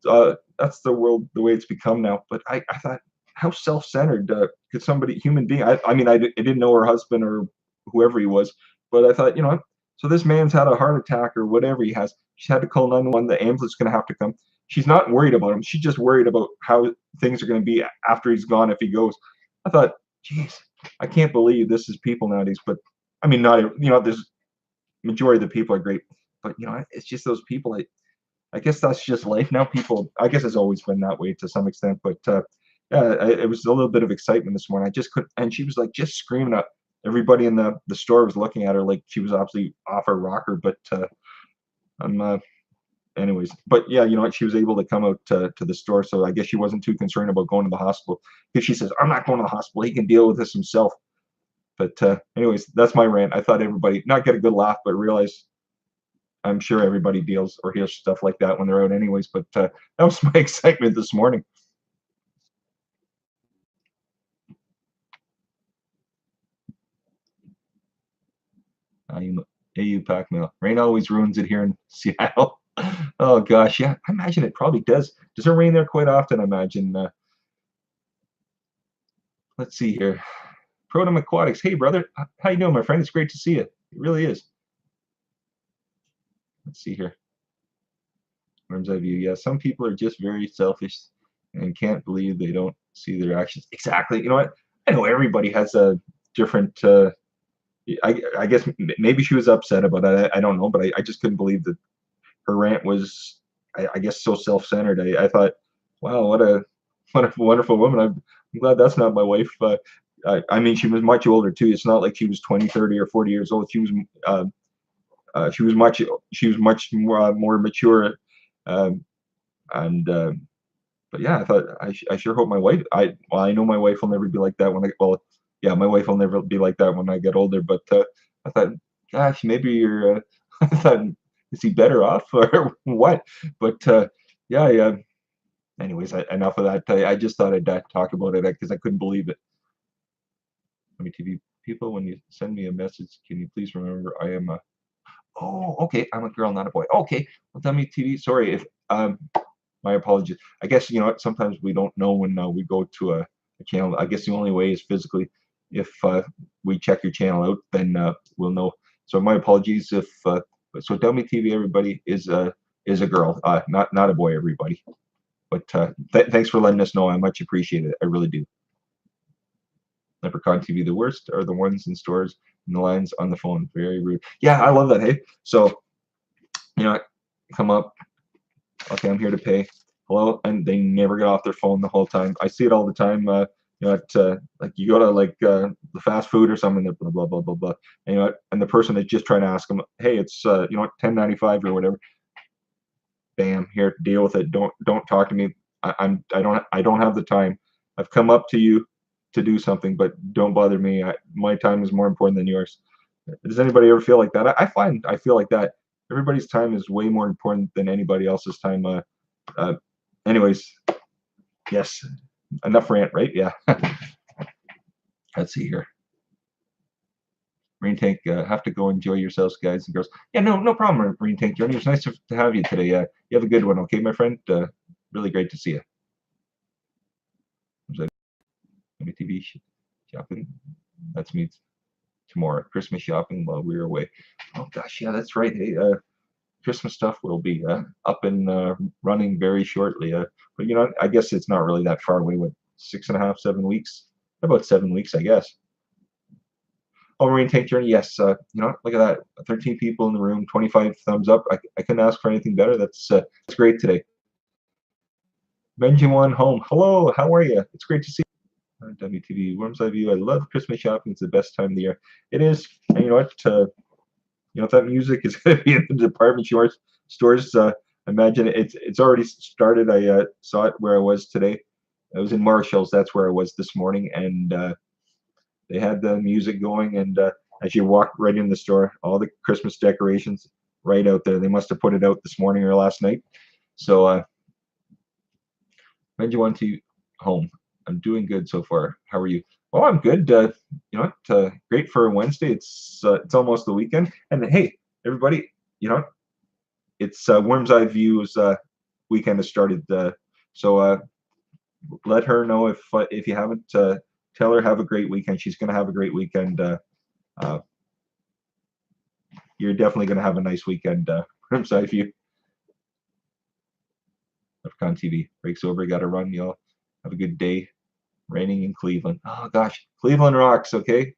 That's the world, the way it's become now. But I thought, how self-centered could somebody, human being? I mean, I didn't know her husband or whoever he was, but I thought, you know, so this man's had a heart attack or whatever he has. She's had to call 911. The ambulance is going to have to come. She's not worried about him. She's just worried about how things are going to be after he's gone if he goes. I thought, geez, I can't believe this is people nowadays. But I mean, not you know, there's majority of the people are great, but you know, it's just those people. I guess that's just life now. People, I guess it's always been that way to some extent, but yeah, it was a little bit of excitement this morning. I just could, and she was like just screaming at everybody in the store was looking at her like she was obviously off her rocker. But I'm, anyways, but yeah, you know what? She was able to come out to the store, so I guess she wasn't too concerned about going to the hospital because she says, "I'm not going to the hospital. He can deal with this himself." But anyways, that's my rant. I thought everybody not get a good laugh, but realize I'm sure everybody deals or hears stuff like that when they're out anyways. But that was my excitement this morning. AU Pac Mail. Rain always ruins it here in Seattle. Oh gosh, yeah. I imagine it probably does. Does it rain there quite often? I imagine. Let's see here. Protum Aquatics. Hey brother, how you doing, my friend? It's great to see you. It really is. Let's see here. Worm's Eye View. Yeah, some people are just very selfish and can't believe they don't see their actions. Exactly. You know what? I know everybody has a different. I guess maybe she was upset about that. I don't know, but I just couldn't believe that her rant was, I guess, so self-centered. I thought, wow, what a wonderful woman. I'm glad that's not my wife. I mean, she was much older too. It's not like she was 20, 30, or 40 years old. She was much more mature, um, and but yeah, I thought I sure hope my wife. I know my wife will never be like that when I well, yeah, my wife will never be like that when I get older. But I thought, gosh, maybe you're. I thought, is he better off or what? But yeah, yeah. Anyways, enough of that. I just thought I'd talk about it because I couldn't believe it. Let me TV people, when you send me a message, can you please remember I am a. Oh, okay. I'm a girl, not a boy. Okay. Well, dummy TV. Sorry if my apologies. I guess you know what. Sometimes we don't know when we go to a channel. I guess the only way is physically. If we check your channel out, then we'll know. So my apologies if. So Dummy TV, everybody is a girl, not a boy, everybody. But thanks for letting us know. I much appreciate it. I really do. Leprechaun TV, the worst are the ones in stores and the lines on the phone. Very rude. Yeah, I love that. Hey, so you know, come up. Okay, I'm here to pay. Hello, and they never get off their phone the whole time. I see it all the time. You know, like you go to like the fast food or something, blah blah blah blah blah. And, you know, and the person is just trying to ask them, hey, it's you know what, 10.95 or whatever. Bam, here, deal with it. Don't talk to me. I don't have the time. I've come up to you to do something, but don't bother me. My time is more important than yours. Does anybody ever feel like that? I feel like that. Everybody's time is way more important than anybody else's time. Uh, anyways, yes, enough rant, right? Yeah. Let's see here. Marine Tank, have to go enjoy yourselves, guys and girls. Yeah, no problem, Marine Tank Journey. It was nice to have you today. You have a good one, okay, my friend? Really great to see you. Was that TV shopping? That's me tomorrow. Christmas shopping while we were away. Oh gosh, yeah, that's right. Hey, Christmas stuff will be up and running very shortly. But you know, I guess it's not really that far away. What, 6.5, 7 weeks? About 7 weeks, I guess. Oh, Marine Tank Journey, yes. You know, look at that. 13 people in the room, 25 thumbs up. I couldn't ask for anything better. That's great today. Benjamin Home, hello. How are you? It's great to see you. WTV Worm's Eye View. I love Christmas shopping. It's the best time of the year. It is. And you know what? You know, if that music is going to be in the department stores, imagine it's already started. I saw it where I was today. I was in Marshall's. That's where I was this morning, and they had the music going. And as you walk right in the store, all the Christmas decorations right out there. They must have put it out this morning or last night. So, when do you want to home? I'm doing good so far. How are you? Oh, I'm good. You know what? Great for a Wednesday. It's almost the weekend. And hey, everybody, you know, it's Worm's Eye View's weekend has started. So let her know if you haven't. Tell her have a great weekend. She's gonna have a great weekend. You're definitely gonna have a nice weekend. Worm's Eye View. Leprechaun TV breaks over. Got to run, y'all. Have a good day. Raining in Cleveland. Oh gosh, Cleveland rocks. Okay.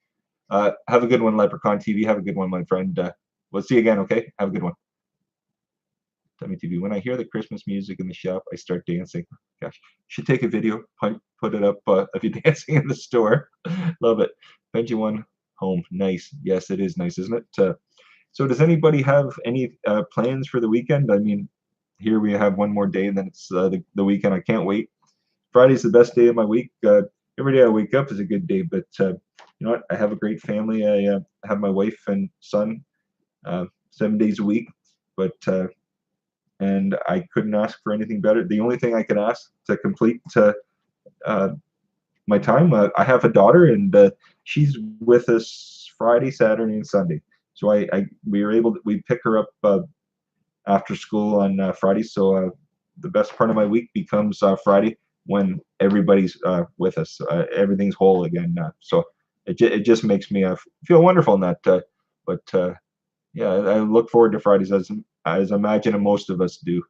Have a good one, Leprechaun TV. Have a good one, my friend. We'll see you again. Okay. Have a good one. WTV. When I hear the Christmas music in the shop, I start dancing. Gosh, should take a video, put it up of you dancing in the store. Love it. Benji home. Nice. Yes, it is nice, isn't it? So does anybody have any plans for the weekend? I mean, here we have one more day, and then it's the weekend. I can't wait. Friday's the best day of my week. every day I wake up is a good day. But you know what? I have a great family. I have my wife and son 7 days a week, but and I couldn't ask for anything better. The only thing I could ask to complete uh, my time, I have a daughter, and she's with us Friday, Saturday, and Sunday. So we were able to we pick her up after school on Friday. So the best part of my week becomes Friday when everybody's with us. Everything's whole again. So it just makes me feel wonderful in that. But yeah, I look forward to Fridays as I imagine most of us do.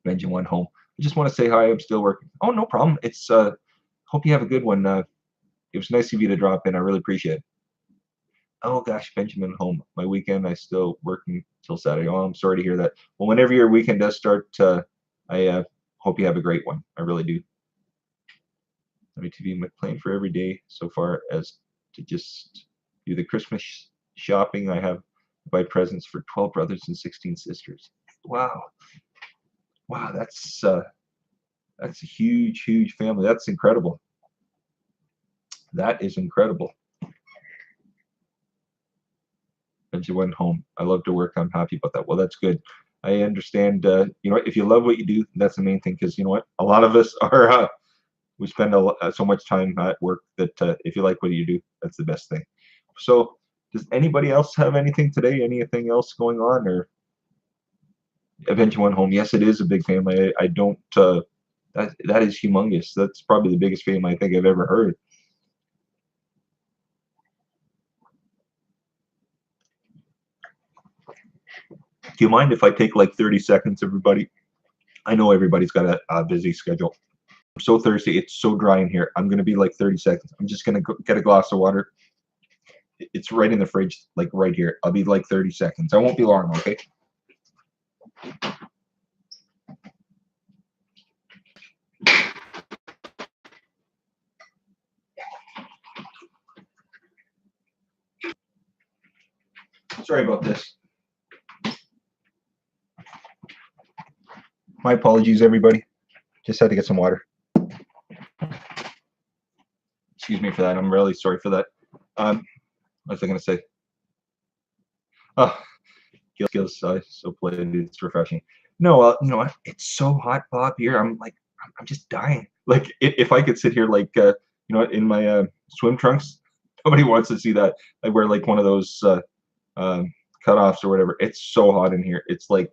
Benji went home. I just want to say hi. I'm still working. Oh, no problem. It's hope you have a good one. It was nice of you to drop in. I really appreciate it. Oh gosh, Benjamin home. My weekend, I still working till Saturday. Oh, I'm sorry to hear that. Well, whenever your weekend does start, I hope you have a great one. I really do. WTV my plan for every day so far as to just do the Christmas shopping. I have buy presents for 12 brothers and 16 sisters. Wow, wow, that's a huge, huge family. That's incredible. That is incredible. And she went home. I love to work. I'm happy about that. Well, that's good. I understand. You know, if you love what you do, that's the main thing. Because you know what, a lot of us are. We spend so much time at work that if you like what you do, that's the best thing. So, does anybody else have anything today? Anything else going on? Or eventually went home. Yes, it is a big family. I don't. That is humongous. That's probably the biggest family I think I've ever heard. Do you mind if I take like 30 seconds, everybody? I know everybody's got a busy schedule. I'm so thirsty. It's so dry in here. I'm gonna be like 30 seconds. I'm just gonna go get a glass of water. It's right in the fridge, like right here. I'll be like 30 seconds. I won't be long, okay? Sorry about this. My apologies, everybody. Just had to get some water. Excuse me for that. I'm really sorry for that. What was I gonna say? Oh, skills so played. It's refreshing. No, you know what? It's so hot, Bob. Here, I'm like, I'm just dying. Like, if I could sit here, like, you know, in my swim trunks, nobody wants to see that. I wear like one of those cutoffs or whatever. It's so hot in here. It's like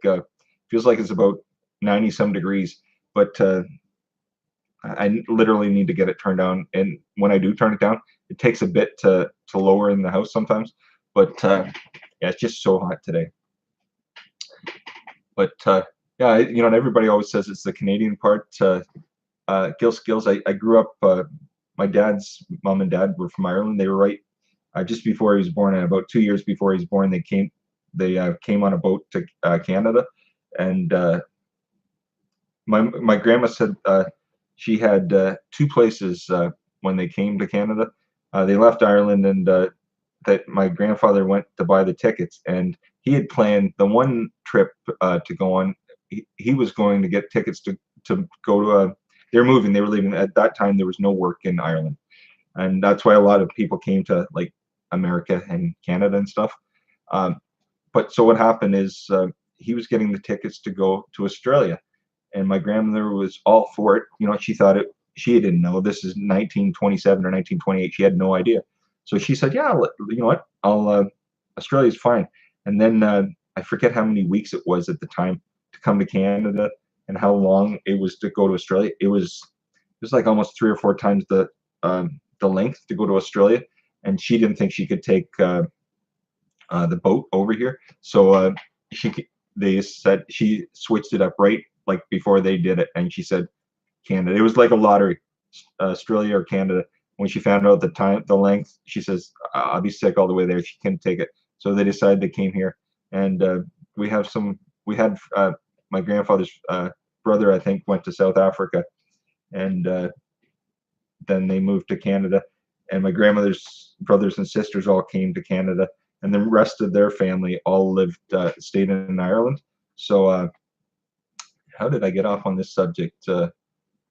feels like it's about 90 some degrees, but I literally need to get it turned down. And when I do turn it down, it takes a bit to lower in the house sometimes. But yeah, it's just so hot today. But yeah, you know, and everybody always says it's the Canadian part. Gil Skills. I grew up. My dad's mom and dad were from Ireland. They were right just before he was born, and about 2 years before he was born, they came. They came on a boat to Canada, and my grandma said she had two places when they came to Canada. They left Ireland, and that my grandfather went to buy the tickets, and he had planned the one trip to go on. He was going to get tickets to go to a. They're moving. They were leaving. At that time, there was no work in Ireland, and that's why a lot of people came to like America and Canada and stuff. Um, but so what happened is he was getting the tickets to go to Australia, and my grandmother was all for it. You know, she thought it. She didn't know this is 1927 or 1928. She had no idea. So she said, "Yeah, you know what? I'll Australia's fine." And then I forget how many weeks it was at the time to come to Canada and how long it was to go to Australia. It was like almost 3 or 4 times the length to go to Australia, and she didn't think she could take the boat over here. So she they said she switched it up right like before they did it, and she said Canada. It was like a lottery, Australia or Canada. When she found out the time, the length, she says, "I'll be sick all the way there." She couldn't take it, so they decided they came here, and we have some. We had my grandfather's brother, I think, went to South Africa, and then they moved to Canada, and my grandmother's brothers and sisters all came to Canada, and the rest of their family all lived stayed in Ireland. So how did I get off on this subject?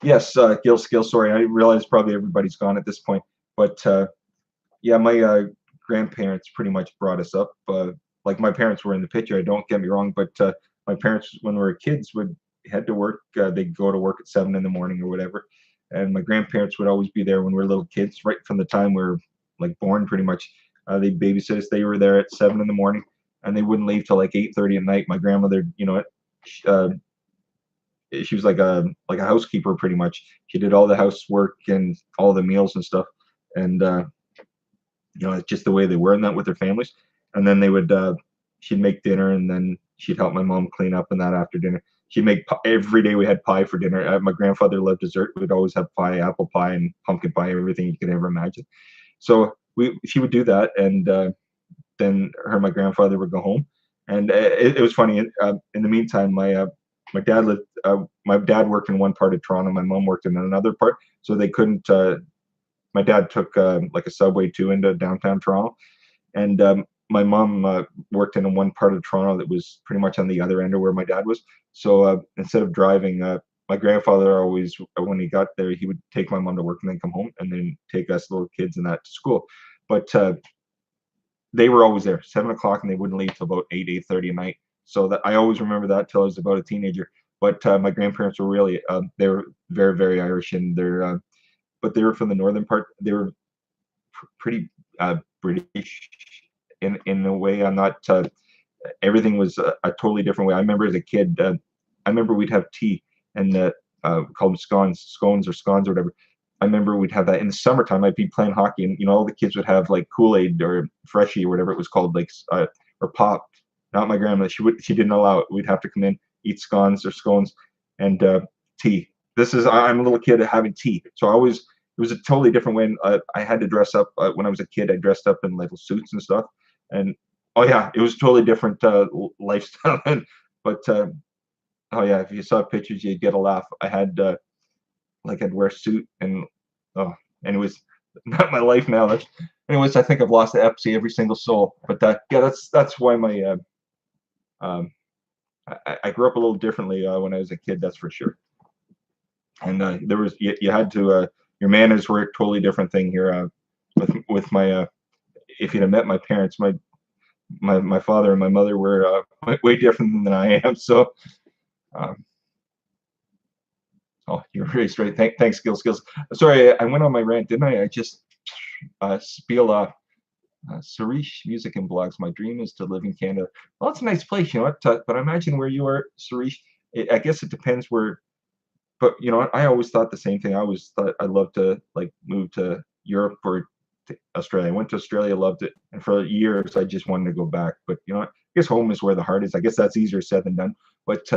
Yes, Gil Skill. Sorry, I realize probably everybody's gone at this point, but yeah, my grandparents pretty much brought us up. Like my parents were in the picture. Don't get me wrong, but my parents, when we were kids, would head to work. They'd go to work at 7 in the morning or whatever, and my grandparents would always be there when we were little kids, right from the time we were like born, pretty much. They babysit us. They were there at 7 in the morning, and they wouldn't leave till like 8:30 at night. My grandmother, uh, she was like a housekeeper pretty much. She did all the housework and all the meals and stuff, and it's just the way they were in that with their families. And then she'd make dinner, and then she'd help my mom clean up and that after dinner. She'd make every day we had pie for dinner. My grandfather loved dessert. We'd always have pie, apple pie, and pumpkin pie, everything you could ever imagine. So she would do that, and then her and my grandfather would go home. And it was funny. In the meantime, my dad worked in one part of Toronto. My mom worked in another part, so they couldn't. My dad took like a subway too into downtown Toronto, and my mom worked in one part of Toronto that was pretty much on the other end of where my dad was. So instead of driving, my grandfather always, when he got there, he would take my mom to work and then come home and then take us little kids and that to school. But they were always there, 7 o'clock, and they wouldn't leave till about 8:30 at night. So that I always remember that till I was about a teenager. But my grandparents were really, they were very, very Irish, and but they were from the northern part. They were pretty British in a way. I'm not. Everything was a totally different way. I remember as a kid, I remember we'd have tea and called them scones or scones or whatever. I remember we'd have that in the summertime. I'd be playing hockey, and all the kids would have like Kool-Aid or Freshie or whatever it was called, like or pop. Not my grandma. She didn't allow it. We'd have to come in, eat scones and tea. I'm a little kid having tea, so I always it was a totally different way. I had to dress up when I was a kid. I dressed up in little suits and stuff, and oh yeah, it was totally different lifestyle. But oh yeah, if you saw pictures, you'd get a laugh. I had like I'd wear a suit, and oh, anyways, not my life now. Anyways, I think I've lost the Epsi every single soul. But yeah, that's why my um, I grew up a little differently when I was a kid. That's for sure. And there was you had to your manners were a totally different thing here with my if you'd have met my parents, my father and my mother were way different than I am. So um, oh, you're really straight. Thanks, skills. Sorry, I went on my rant, didn't I? I just spiel off. Sarish, music and blogs. My dream is to live in Canada. Well, it's a nice place, you know what? But I imagine where you are, Sarish. I guess it depends where. But you know what? I always thought the same thing. I always thought I'd love to like move to Europe or to Australia. I went to Australia, loved it, and for years I just wanted to go back. But you know what? I guess home is where the heart is. I guess that's easier said than done. But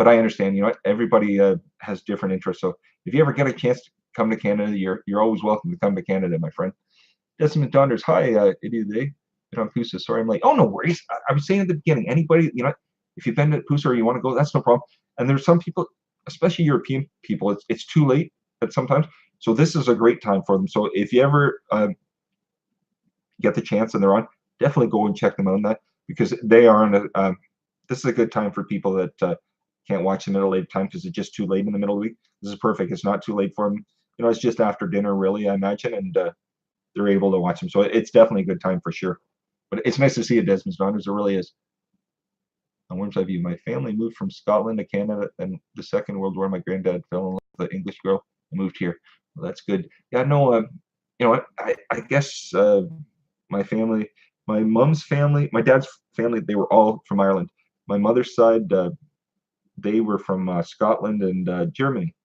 I understand. You know what? Everybody has different interests. So if you ever get a chance to come to Canada, you're always welcome to come to Canada, my friend. Desmond Donders, hi, idiot day. You know, Pusa, sorry, I'm like, oh, no worries. I was saying at the beginning, anybody, if you've been to Pusa or you want to go, that's no problem. And there's some people, especially European people, it's too late at sometimes. So this is a great time for them. So if you ever get the chance and they're on, definitely go and check them out on that because they are on this is a good time for people that can't watch it at a later time because it's just too late in the middle of the week. This is perfect. It's not too late for them. It's just after dinner, really, I imagine, and they're able to watch them. So it's definitely a good time for sure. But it's nice to see you, Desmond Donners. It really is. On Worm's Eye View, my family moved from Scotland to Canada and the Second World War. My granddad fell in love with an English girl and moved here. Well, that's good. Yeah, no, you know what? I guess my family, my mom's family, my dad's family, they were all from Ireland. My mother's side, they were from Scotland and Germany.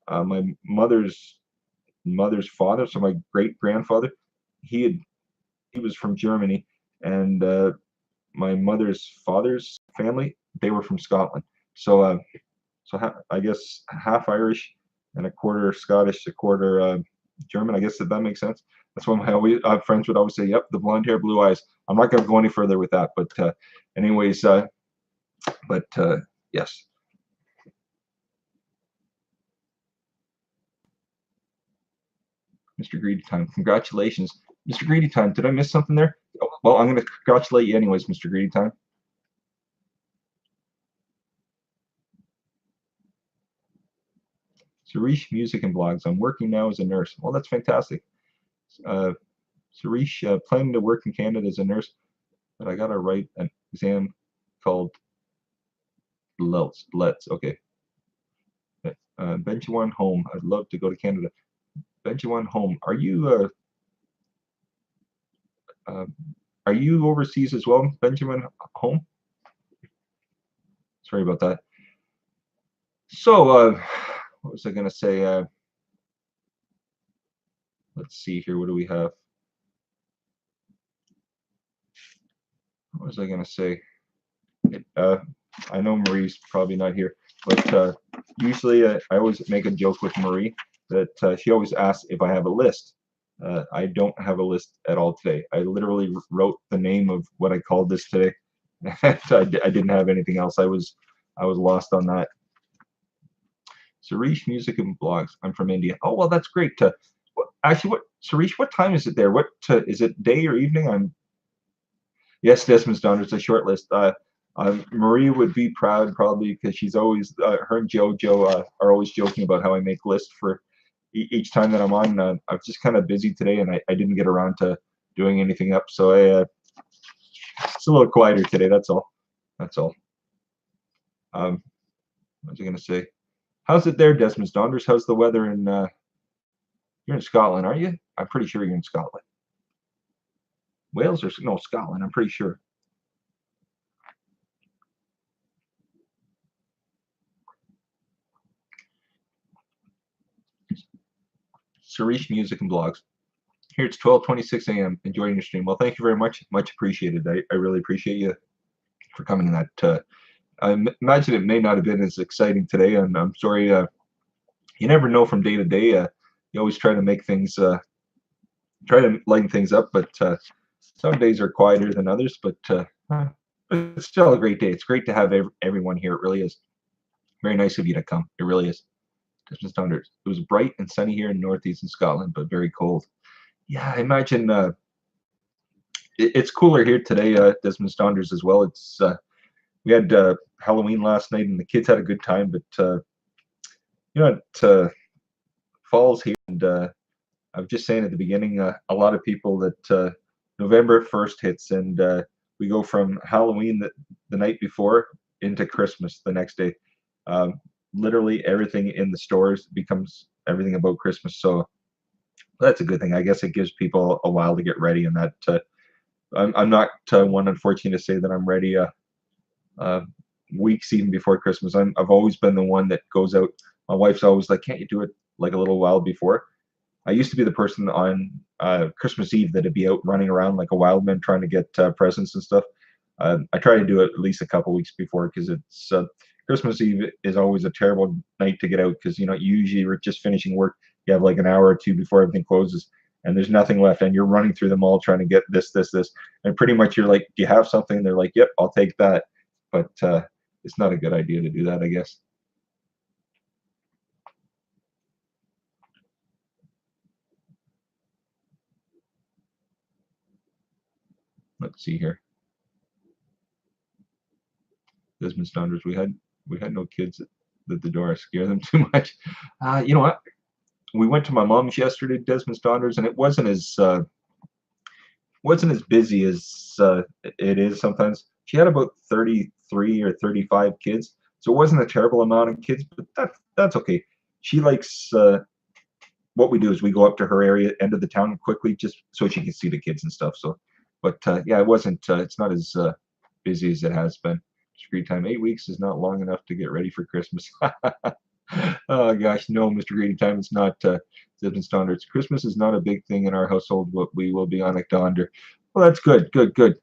My mother's father, so my great grandfather, he was from Germany, and my mother's father's family, they were from Scotland. So I guess half Irish and a quarter Scottish, a quarter German. I guess that makes sense. That's why my friends would always say, "Yep, the blonde hair, blue eyes." I'm not going to go any further with that, but anyways, yes. Mr. Greedy Time, congratulations, Mr. Greedy Time. Did I miss something there? Oh, well, I'm going to congratulate you anyways, Mr. Greedy Time. Suresh Music and Blogs. I'm working now as a nurse. Well, that's fantastic. Uh, Suresh, planning to work in Canada as a nurse, but I gotta write an exam called Let's. Okay. Benjamin Home. I'd love to go to Canada. Benjamin Home. Uh, are you overseas as well, Benjamin Home? Sorry about that. So, what was I gonna say? Let's see here. What do we have? What was I gonna say? I know Marie's probably not here, but usually I always make a joke with Marie that she always asks if I have a list. I don't have a list at all today. I literally wrote the name of what I called this today. I didn't have anything else. I was lost on that. Suresh Music and Blogs. I'm from India. Oh well, that's great. Actually, what Suresh? What time is it there? What is it? Day or evening? Yes, Desmond's daughter. It's a short list. Marie would be proud probably because she's always her and JoJo are always joking about how I make lists for each time that I'm on. I'm just kind of busy today, and I didn't get around to doing anything up, so it's a little quieter today. That's all. That's all. What was I gonna say? How's it there, Desmond's Donders? How's the weather in? You're in Scotland, aren't you? I'm pretty sure you're in Scotland. Wales or no Scotland? I'm pretty sure. Suresh Music and Blogs. Here it's 12:26 a.m. enjoying your stream. Well, thank you very much. Much appreciated. I really appreciate you for coming. That I imagine it may not have been as exciting today, and I'm sorry. You never know from day to day. You always try to make things, try to lighten things up, but some days are quieter than others. But it's still a great day. It's great to have everyone here. It really is. Very nice of you to come. It really is. Desmond Standards. It was bright and sunny here in northeastern Scotland, but very cold. Yeah, I imagine it's cooler here today, Desmond Standards as well. It's we had Halloween last night, and the kids had a good time. But it falls here, and I was just saying at the beginning, a lot of people that November 1st hits, and we go from Halloween the night before into Christmas the next day. Literally everything in the stores becomes everything about Christmas. So that's a good thing. I guess it gives people a while to get ready, and that I'm not one, unfortunately, to say that I'm ready uh, weeks even before Christmas. I've always been the one that goes out. My wife's always like, "Can't you do it like a little while before?" I used to be the person on Christmas Eve that'd be out running around like a wild man trying to get presents and stuff. I try to do it at least a couple weeks before because it's Christmas Eve is always a terrible night to get out because usually you're just finishing work. You have like an hour or two before everything closes, and there's nothing left, and you're running through the mall trying to get this, and pretty much you're like, "Do you have something?" They're like, "Yep, I'll take that," but it's not a good idea to do that, I guess. Let's see here. Desmond Standards. We had no kids at the door. I scare them too much. You know what? We went to my mom's yesterday, Desmond Standards, and it wasn't as busy as it is sometimes. She had about 33 or 35 kids, so it wasn't a terrible amount of kids, but that's okay. She likes what we do is we go up to her area, end of the town, quickly, just so she can see the kids and stuff. So, but yeah, it wasn't. It's not as busy as it has been. Screen time 8 weeks is not long enough to get ready for Christmas. Oh gosh, no, Mr. Greedy Time, it's not Zibson Standards. Christmas is not a big thing in our household, but we will be on it Donder. Well, that's good, good, good.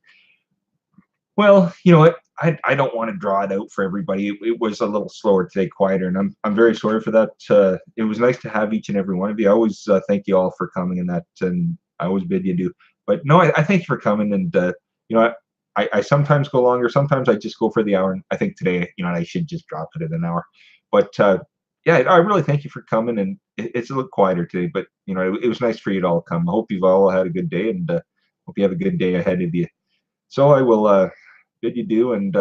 Well, you know what? I don't want to draw it out for everybody. It was a little slower today, quieter, and I'm very sorry for that. It was nice to have each and every one of you. I always thank you all for coming, and I always bid you do. But no, I thank you for coming, and you know, I sometimes go longer. Sometimes I just go for the hour, and I think today, I should just drop it at an hour. But yeah, I really thank you for coming, and it's a little quieter today, but it was nice for you to all come. I hope you've all had a good day, and hope you have a good day ahead of you. So I will bid you do, and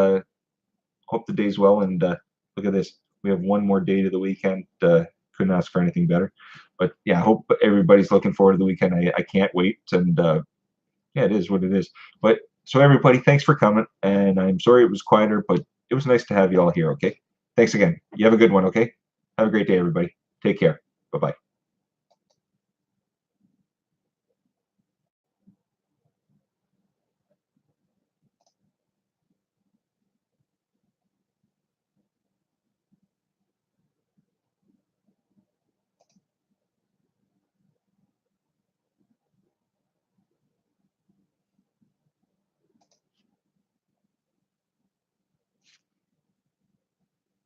hope the day's well. And look at this, we have one more day to the weekend. couldn't ask for anything better. But yeah, I hope everybody's looking forward to the weekend. I can't wait, and yeah, it is what it is. But so everybody, thanks for coming, and I'm sorry it was quieter, but it was nice to have you all here. Okay, thanks again. You have a good one. Okay, have a great day, everybody. Take care. Bye bye.